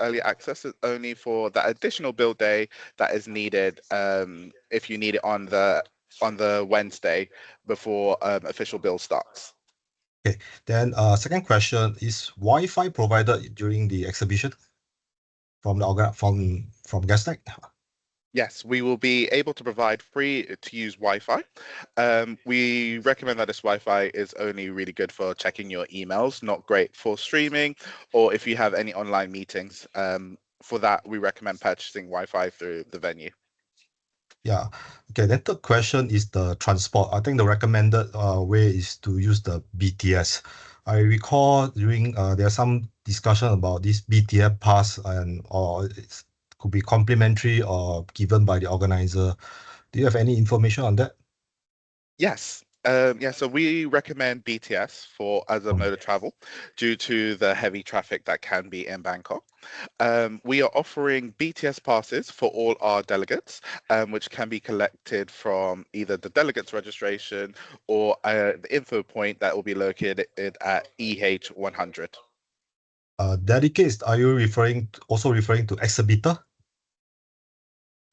is only for that additional build day that is needed if you need it on the Wednesday before official build starts. Okay. Then second question is Wi-Fi provided during the exhibition from from Gastech? Yes, we will be able to provide free to use Wi-Fi. We recommend that this Wi-Fi is only really good for checking your emails, not great for streaming, or if you have any online meetings. For that, we recommend purchasing Wi-Fi through the venue. Yeah. Okay. Then third question is the transport. I think the recommended way is to use the BTS. I recall during there's some discussion about this BTS pass or it could be complimentary or given by the organizer. Do you have any information on that? Yes. Yeah, so we recommend BTS for as a mode of travel due to the heavy traffic that can be in Bangkok. We are offering BTS passes for all our delegates, which can be collected from either the delegates registration or the info point that will be located at EH 100. Delegates, are you also referring to Exhibitor?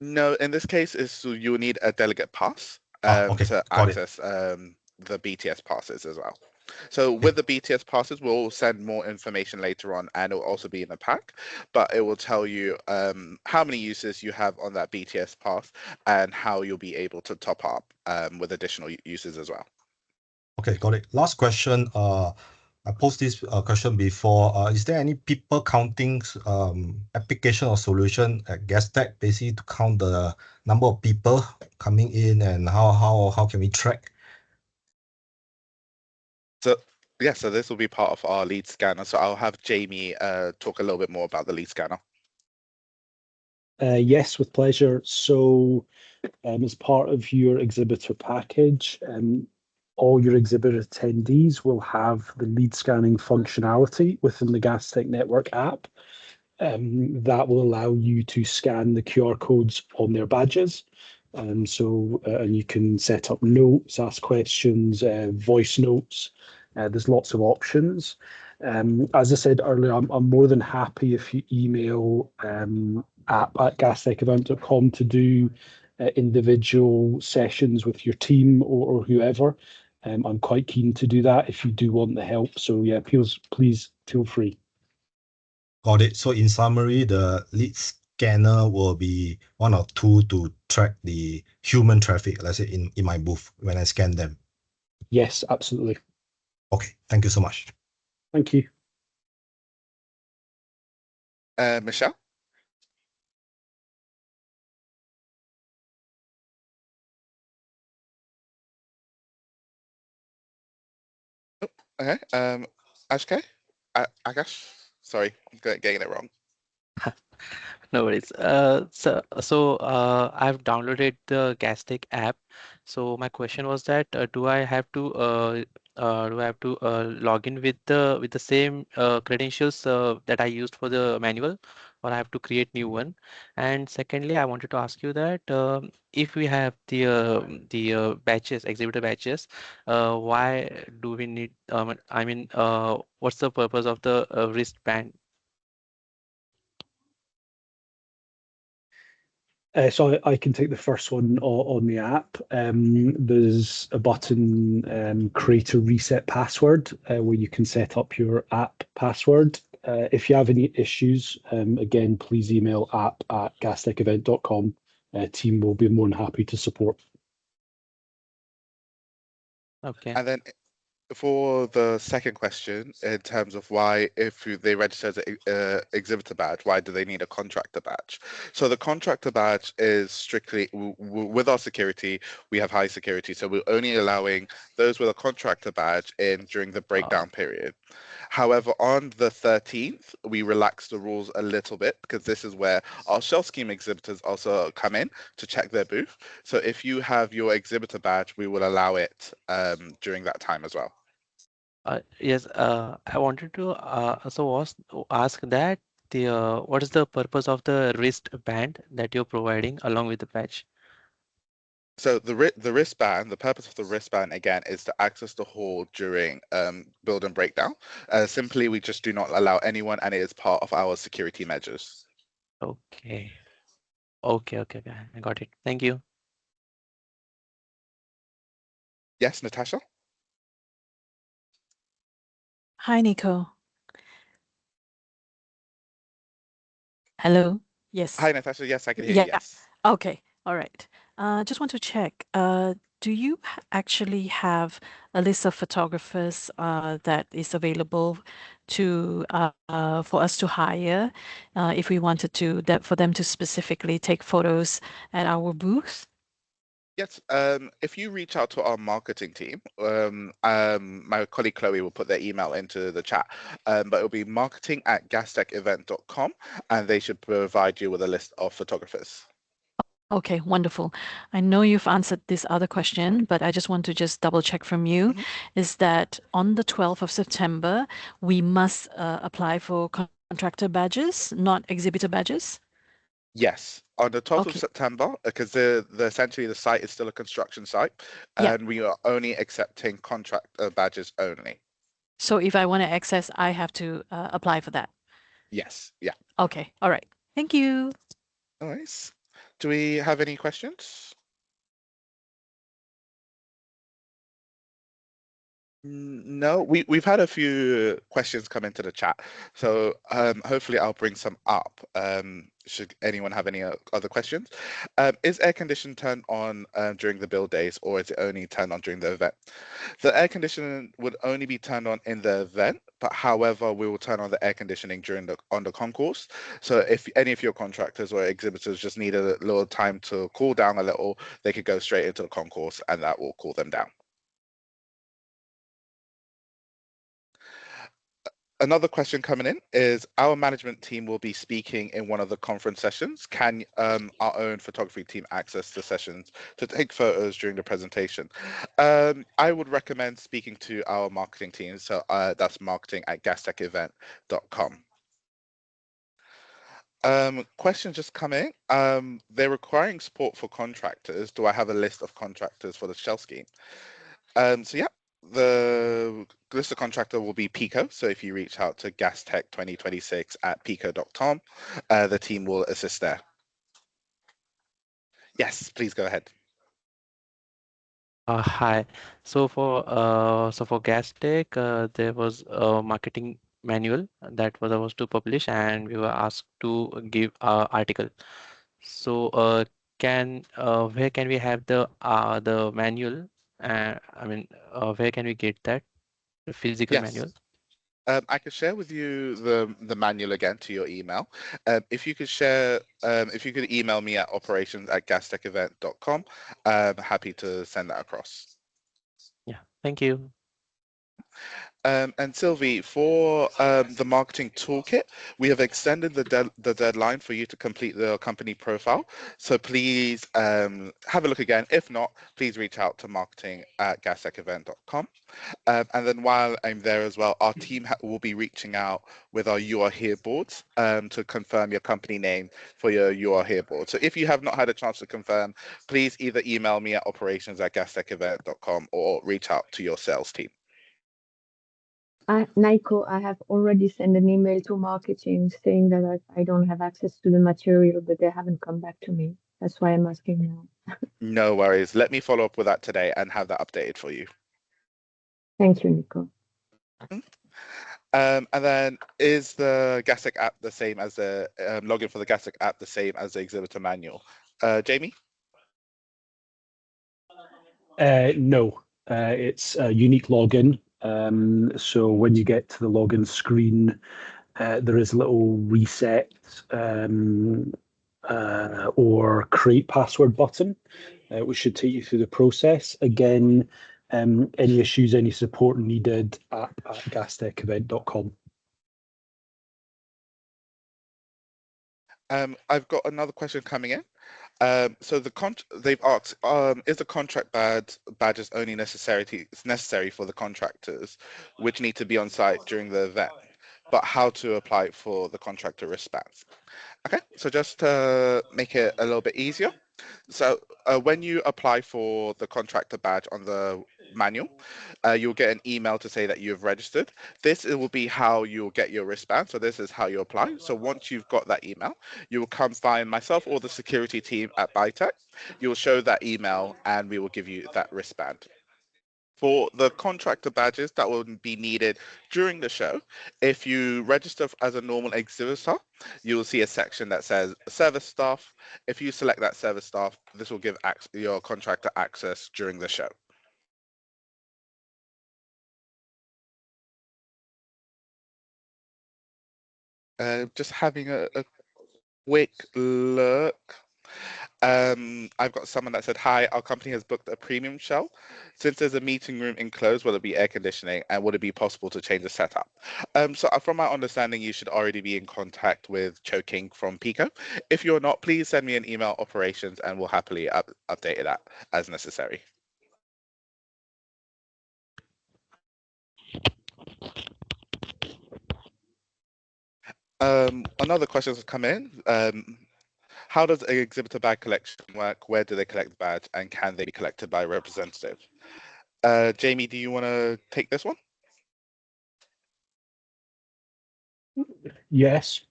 No, in this case, you will need a delegate pass Okay, to got it. access the BTS passes as well. So with the BTS passes, we'll send more information later on, and it will also be in the pack. But it will tell you how many uses you have on that BTS pass and how you'll be able to top up with additional uses as well. Okay, got it. Last question. I posed this question before. Is there any people counting application or solution at Gastech, basically to count the number of people coming in and how can we track? So yeah, so this will be part of our lead scanner. So I'll have Jamie talk a little bit more about the lead scanner. Yes, with pleasure. So as part of your exhibitor package, all your exhibitor attendees will have the lead scanning functionality within the Gastech Network app. That will allow you to scan the QR codes on their badges. And you can set up notes, ask questions, voice notes. There's lots of options. As I said earlier, I'm more than happy if you email app@gastechevent.com to do individual sessions with your team or whoever. I'm quite keen to do that if you do want the help. So yeah, please feel free. Got it. So in summary, the lead scanner will be one or two to track the human traffic, let's say in my booth when I scan them. Yes, absolutely. Okay, thank you so much. Thank you. Michelle? Okay. Ashke? Akash? Sorry, getting it wrong. No worries. I've downloaded the Gastech app. So my question was that do I have to log in with the same credentials that I used for the manual, or I have to create new one? And secondly, I wanted to ask you that if we have the batches, exhibitor batches, why do we need? What's the purpose of the wristband? So I can take the first one on the app. There's a button, create a reset password, where you can set up your app password. If you have any issues, again, please email app@gastechevent.com. Team will be more than happy to support. Okay. And then For the second question, in terms of why, if they register as an exhibitor badge, why do they need a contractor badge? So the contractor badge is strictly with our security. We have high security, so we're only allowing those with a contractor badge in during the breakdown period. However, on the 13th, we relaxed the rules a little bit because this is where our shell scheme exhibitors also come in to check their booth. So if you have your exhibitor badge, we will allow it during that time as well. Yes, I wanted to ask that what is the purpose of the wristband that you're providing along with the badge? So the wristband, the purpose of the wristband again is to access the hall during build and breakdown. Simply, we just do not allow anyone, and it is part of our security measures. Okay. Okay, I got it. Thank you. Yes, Natasha? Hi, Nico. Hello. Yes. Hi, Natasha. Yes, I can hear you. Yes. Okay. All right. Just want to check. Do you actually have a list of photographers that is available to for us to hire if we wanted to for them to specifically take photos at our booth? Yes, if you reach out to our marketing team, my colleague Chloe will put their email into the chat, but it'll be marketing@gastechevent.com, and they should provide you with a list of photographers. Okay, wonderful. I know you've answered this other question, but I just want to just double check from you is that on the 12th of September, we must apply for contractor badges, not exhibitor badges? Yes, on the 12th of Okay. September, because essentially the site is still a construction site, Yeah. and we are only accepting contract badges only. So if I want to access, I have to apply for that. Yes, yeah. Okay, all right. Thank you. Nice. Do we have any questions? No, we've had a few questions come into the chat, so hopefully I'll bring some up. Should anyone have any other questions? Is air conditioning turned on during the build days, or is it only turned on during the event? The air conditioning would only be turned on in the event, but however, we will turn on the air conditioning on the concourse. So if any of your contractors or exhibitors just need a little time to cool down a little, they could go straight into the concourse, and that will cool them down. Another question coming in is our management team will be speaking in one of the conference sessions. Can our own photography team access the sessions to take photos during the presentation? I would recommend speaking to our marketing team. So that's marketing@gastechevent.com. Question just coming. They're requiring support for contractors. Do I have a list of contractors for the shell scheme? So yeah, the list of contractor will be Pico. So if you reach out to gastech2026@pico.com, the team will assist there. Yes, please go ahead. Hi. So for Gastech, there was a marketing manual that was supposed to publish, and we were asked to give article. So where can we have the manual? Where can we get that? The physical manual? I can share with you the manual again to your email. If you could email me at operations@gastechevent.com, I'm happy to send that across. Yeah, thank you. And Sylvie, for the marketing toolkit, we have extended the deadline for you to complete the company profile. So please have a look again. If not, please reach out to marketing@gastechevent.com. And then while I'm there as well, our team will be reaching out with our You Are Here boards to confirm your company name for your You Are Here board. So if you have not had a chance to confirm, please either email me at operations@gastechevent.com or reach out to your sales team. Nico, I have already sent an email to marketing saying that I don't have access to the material, but they haven't come back to me. That's why I'm asking now. No worries. Let me follow up with that today and have that updated for you. Thank you, Nico. And then is the Gastech app the same as the login for the Gastech app the same as the exhibitor manual? Jamie? No, it's a unique login. So when you get to the login screen, there is a little reset or create password button, which should take you through the process. Again, any issues, any support needed at gastechevent.com. I've got another question coming in. So they've asked, is the contract badges only necessary for the contractors, which need to be on site during the event, but how to apply for the contractor wristbands? Okay, so just to make it a little bit easier. So when you apply for the contractor badge on the manual, you'll get an email to say that you've registered. This it will be how you'll get your wristband. So this is how you apply. So once you've got that email, you will come find myself or the security team at Bitech. You will show that email and we will give you that wristband. For the contractor badges that will be needed during the show, if you register as a normal exhibitor, you will see a section that says service staff. If you select that service staff, this will give your contractor access during the show. Just having a quick look. I've got someone that said, hi, our company has booked a premium show. Since there's a meeting room enclosed, will it be air conditioning and would it be possible to change the setup? So from my understanding, you should already be in contact with Choking from Pico. If you're not, please send me an email operations and we'll happily update it as necessary. Another question has come in. How does an exhibitor bag collection work? Where do they collect the badge and can they be collected by a representative? Jamie, do you want to take this one? Yes,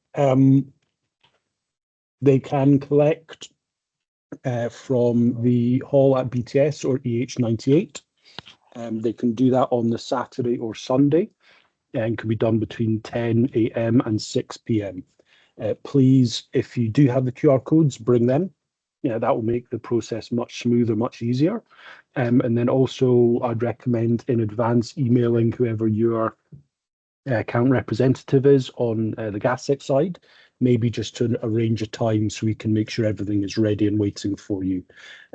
they can collect from the hall at BTS or EH98. They can do that on the Saturday or Sunday and can be done between 10 a.m. and 6 p.m. Please, if you do have the QR codes, bring them. Yeah, that will make the process much smoother, much easier. And then also, I'd recommend in advance emailing whoever your account representative is on the Gastech side, maybe just to arrange a time so we can make sure everything is ready and waiting for you.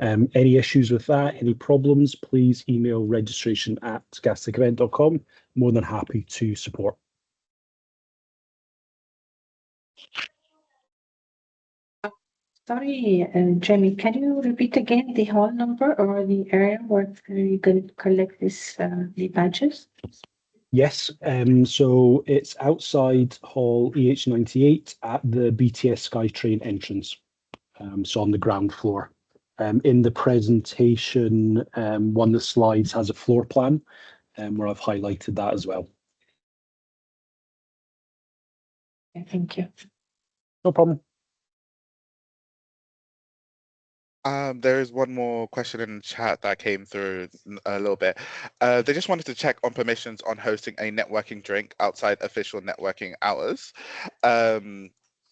Any issues with that, any problems, please email registration@gastechevent.com. More than happy to support. Sorry, Jamie, can you repeat again the hall number or the area where you can collect the badges? Yes, so it's outside Hall EH98 at the BTS SkyTrain entrance, so on the ground floor. In the presentation, one of the slides has a floor plan where I've highlighted that as well. Thank you. No problem. There is one more question in the chat that came through a little bit. They just wanted to check on permissions on hosting a networking drink outside official networking hours.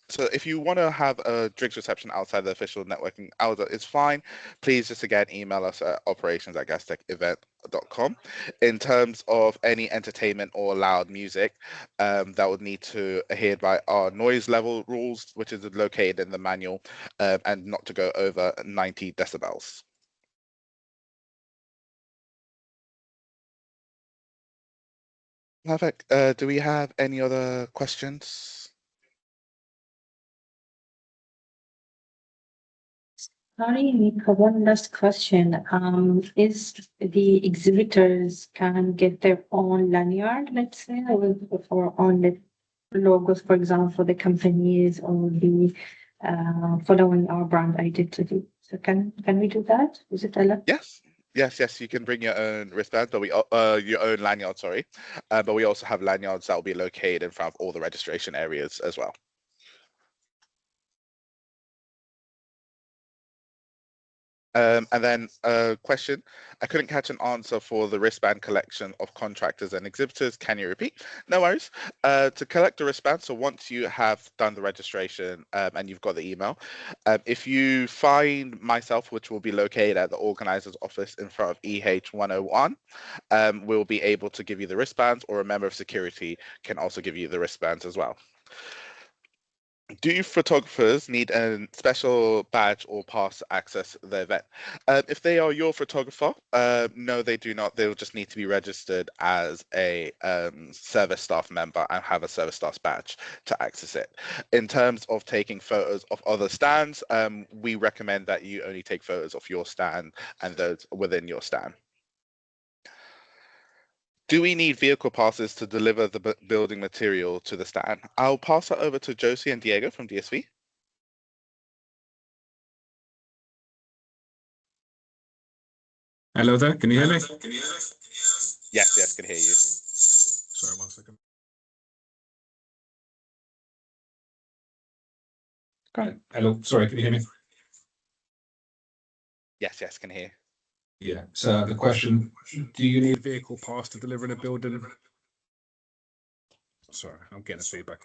So if you want to have a drinks reception outside the official networking hours, it's fine. Please just again email us at operations@gastechevent.com. In terms of any entertainment or loud music, that would need to adhere by our noise level rules, which is located in the manual, and not to go over 90 decibels. Perfect. Do we have any other questions? Sorry, Mika, one last question. Is the exhibitors can get their own lanyard, let's say, or on the logos, for example, for the companies or the following our brand identity? So can we do that? Is it allowed? Yes. Yes, you can bring your own wristband, but your own lanyard, sorry. But we also have lanyards that will be located in front of all the registration areas as well. And then a question, I couldn't catch an answer for the wristband collection of contractors and exhibitors. Can you repeat? No worries. To collect the wristband, so once you have done the registration and you've got the email, if you find myself, which will be located at the organizer's office in front of EH 101, we'll be able to give you the wristbands, or a member of security can also give you the wristbands as well. Do photographers need a special badge or pass to access the event? If they are your photographer, no, they do not. They'll just need to be registered as a service staff member and have a service staff badge to access it. In terms of taking photos of other stands, we recommend that you only take photos of your stand and those within your stand. Do we need vehicle passes to deliver the building material to the stand? I'll pass it over to Josie and Diego from DSV. Hello there, can you hear me? Yes, can hear you. Sorry, 1 second. Great. Hello, sorry, can you hear me? Yes, can hear. Yeah, so the question, do you need a vehicle pass to deliver in a building? Sorry, I'm getting feedback.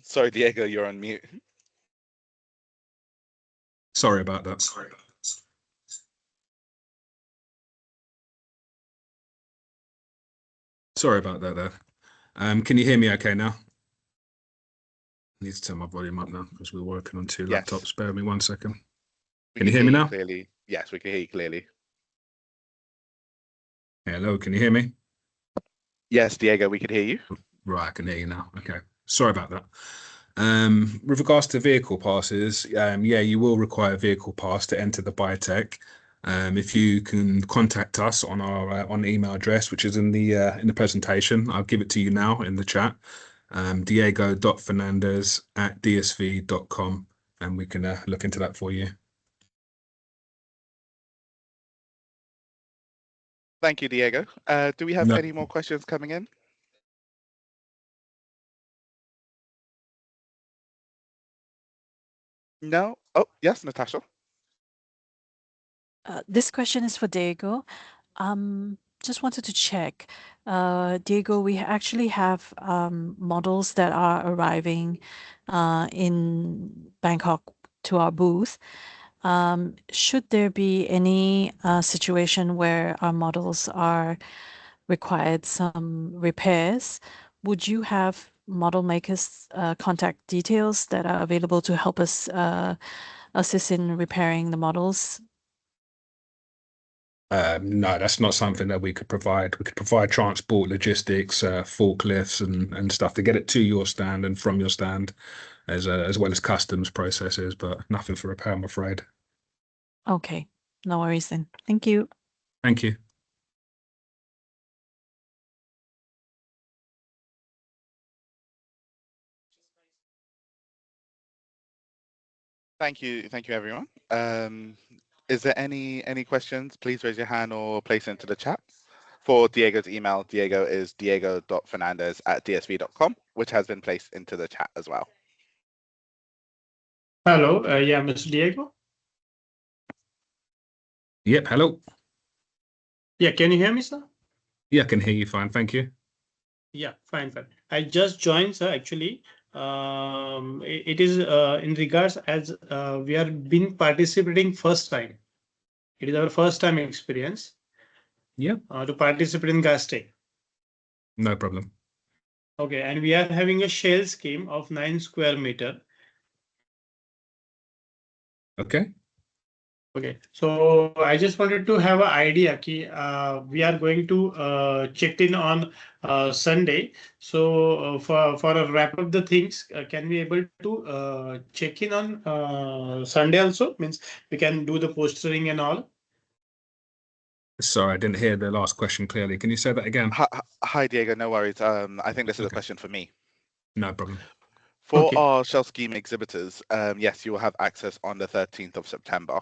Sorry, Diego, you're on mute. Sorry about that. Sorry about that there. Can you hear me okay now? I need to turn my volume up now because we're working on two laptops. Bear with me 1 second. Can you hear me now? Clearly. Yes, we can hear you clearly. Hello, can you hear me? Yes, Diego, we can hear you. Right, I can hear you now. Okay, sorry about that. With regards to vehicle passes, yeah, you will require a vehicle pass to enter the biotech. If you can contact us on our on the email address, which is in the presentation, I'll give it to you now in the chat. Diego.fernandez@dsv.com, and we can look into that for you. Thank you, Diego. Do we have any more questions coming in? No? Oh, yes, Natasha. This question is for Diego. Just wanted to check, Diego, we actually have models that are arriving in Bangkok to our booth. Should there be any situation where our models are required some repairs, would you have model makers' contact details that are available to help us assist in repairing the models? No, that's not something that we could provide. We could provide transport, logistics, forklifts and stuff to get it to your stand and from your stand, as well as customs processes, but nothing for repair, I'm afraid. Okay, no worries then. Thank you. Thank you. Thank you, everyone. Is there any questions? Please raise your hand or place it into the chat. For Diego's email, Diego is diego.fernandez@dsv.com, which has been placed into the chat as well. Hello, yeah, Mr. Diego. Yep, hello. Yeah, can you hear me, sir? Yeah, I can hear you fine, thank you. Yeah, fine. I just joined, sir, actually. It is in regards as we are been participating first time. It is our first time experience. Yeah. To participate in Gastech. No problem. Okay, and we are having a shell scheme of 9 square meter. Okay. Okay, so I just wanted to have an idea. We are going to check in on Sunday. So for a wrap up the things, can we able to check in on Sunday also? Means we can do the postering and all. Sorry, I didn't hear the last question clearly. Can you say that again? Hi, Diego. No worries. I think this is a question for me. No problem. For Okay. our shell scheme exhibitors, yes, you will have access on the 13th of September.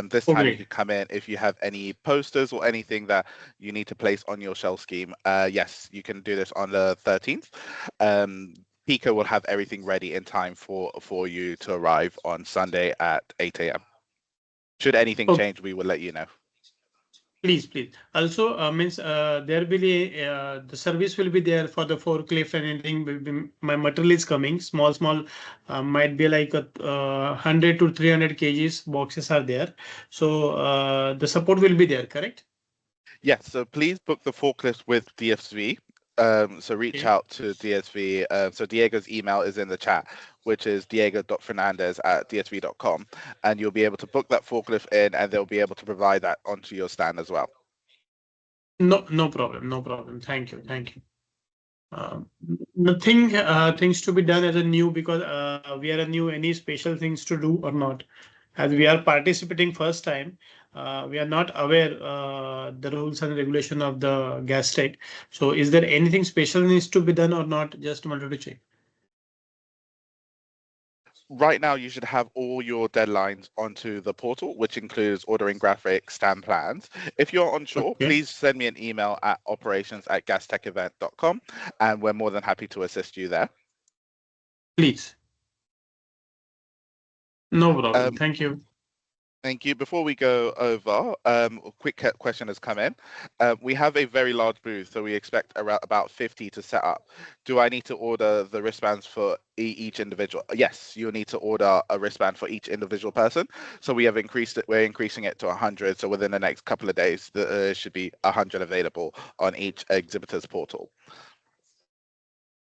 This Oh, time you great. can come in if you have any posters or anything that you need to place on your shell scheme. Yes, you can do this on the 13th. Pico will have everything ready in time for you to arrive on Sunday at 8 a.m. Should anything Okay. change, we will let you know. Please, please. Also, means there will be the service will be there for the forklift and anything. My material is coming. Small, might be like a 100 to 300 kgs boxes are there. So the support will be there, correct? Yes, so please book the forklift with DSV. So reach Okay. out to DSV. So Diego's email is in the chat, which is diego.fernandez@dsv.com. And you'll be able to book that forklift in and they'll be able to provide that onto your stand as well. No problem. No problem. Thank you. Thank you. Nothing things to be done as a new because we are a new. Any special things to do or not? As we are participating first time, we are not aware the rules and regulation of the Gastech. So, is there anything special needs to be done or not? Just wanted to check. Right now, you should have all your deadlines onto the portal, which includes ordering graphics, stand plans. If you're unsure, Okay. please send me an email at operations@gastechevent.com, and we're more than happy to assist you there. Please. No problem. Thank you. Thank you. Before we go over, a quick question has come in. We have a very large booth, so we expect around about 50 to set up. Do I need to order the wristbands for each individual? Yes, you'll need to order a wristband for each individual person. So we have increased it. We're increasing it to 100. So within the next couple of days, there should be 100 available on each exhibitor's portal.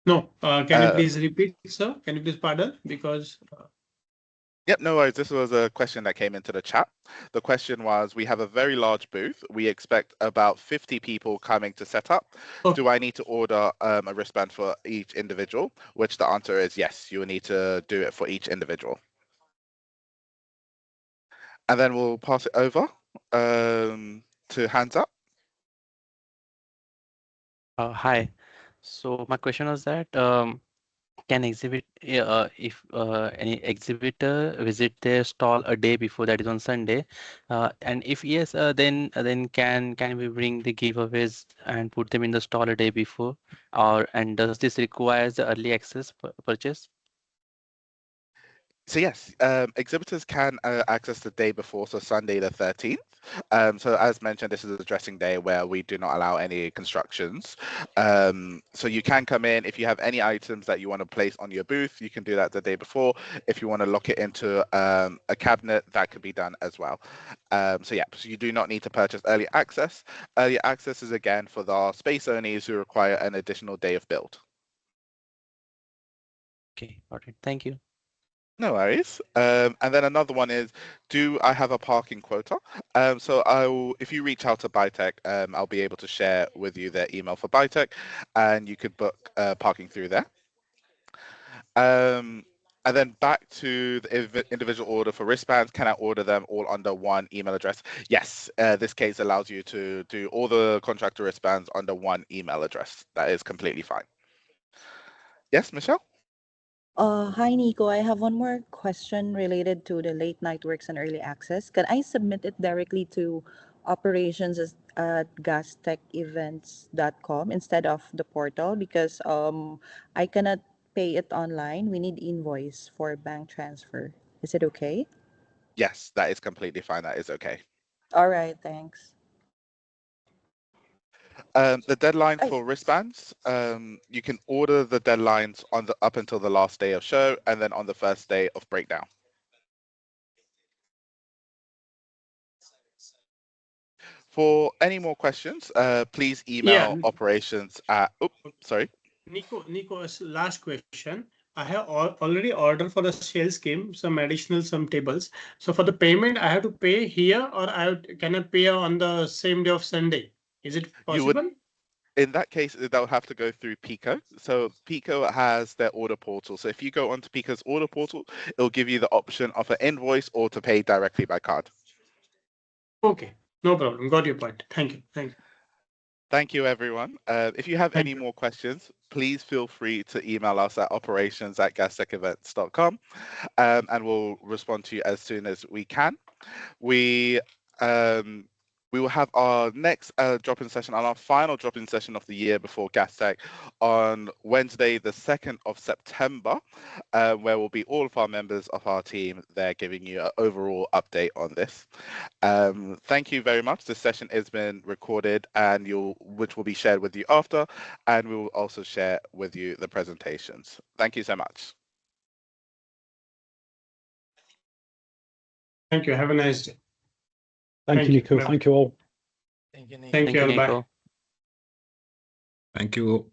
No, can you please repeat, sir? Can you please pardon? Because Yep, no worries. This was a question that came into the chat. The question was, we have a very large booth. We expect about 50 people coming to set up. Do I need to order a wristband for each individual? Which the answer is yes, you will need to do it for each individual. And then we'll pass it over to hands up. Hi. So my question was that can if any exhibitor visit their stall a day before, that is on Sunday, and if yes, then can we bring the giveaways and put them in the stall a day before, and does this require the early access purchase? So yes, exhibitors can access the day before, so Sunday the 13th. So as mentioned, this is a dressing day where we do not allow any constructions. So you can come in if you have any items that you want to place on your booth, you can do that the day before. If you want to lock it into a cabinet, that could be done as well. So yeah, so you do not need to purchase early access. Early access is again for the space owners who require an additional day of build. Okay, got it. Thank you. No worries. And then another one is, do I have a parking quota? So if you reach out to Bytech, I'll be able to share with you their email for Bytech, and you could book parking through there. And then back to the individual order for wristbands, can I order them all under one email address? Yes, this case allows you to do all the contractor wristbands under one email address. That is completely fine. Yes, Michelle? Hi, Nico. I have one more question related to the late night works and early access. Can I submit it directly to operations at gastechevents.com instead of the portal? Because I cannot pay it online. We need invoice for bank transfer. Is it okay? Yes, that is completely fine. That is okay. All right, thanks. The deadline for wristbands, you can order the deadlines on the up until the last day of show and then on the first day of breakdown. For any more questions, please email operations at, sorry. Nico, last question. I have already ordered for the sales scheme some additional some tables. So for the payment, I have to pay here, or can I pay on the same day of Sunday? Is it possible? In that case, they'll have to go through Pico. So Pico has their order portal. So if you go onto Pico's order portal, it'll give you the option of an invoice or to pay directly by card. Okay, no problem. Got your point. Thank you. Thank you. Thank you, everyone. If you have any more questions, please feel free to email us at operations@gastechevents.com, and we'll respond to you as soon as we can. We will have our next drop-in session, and our final drop-in session of the year before Gastech, on Wednesday, the 2nd of September, where will be all of our members of our team there giving you an overall update on this. Thank you very much. This session has been recorded, and which will be shared with you after, and we will also share with you the presentations. Thank you so much. Thank you. Have a nice day. Thank you, Nico. Bye. Thank you all. Thank you all. Bye. Thank you all.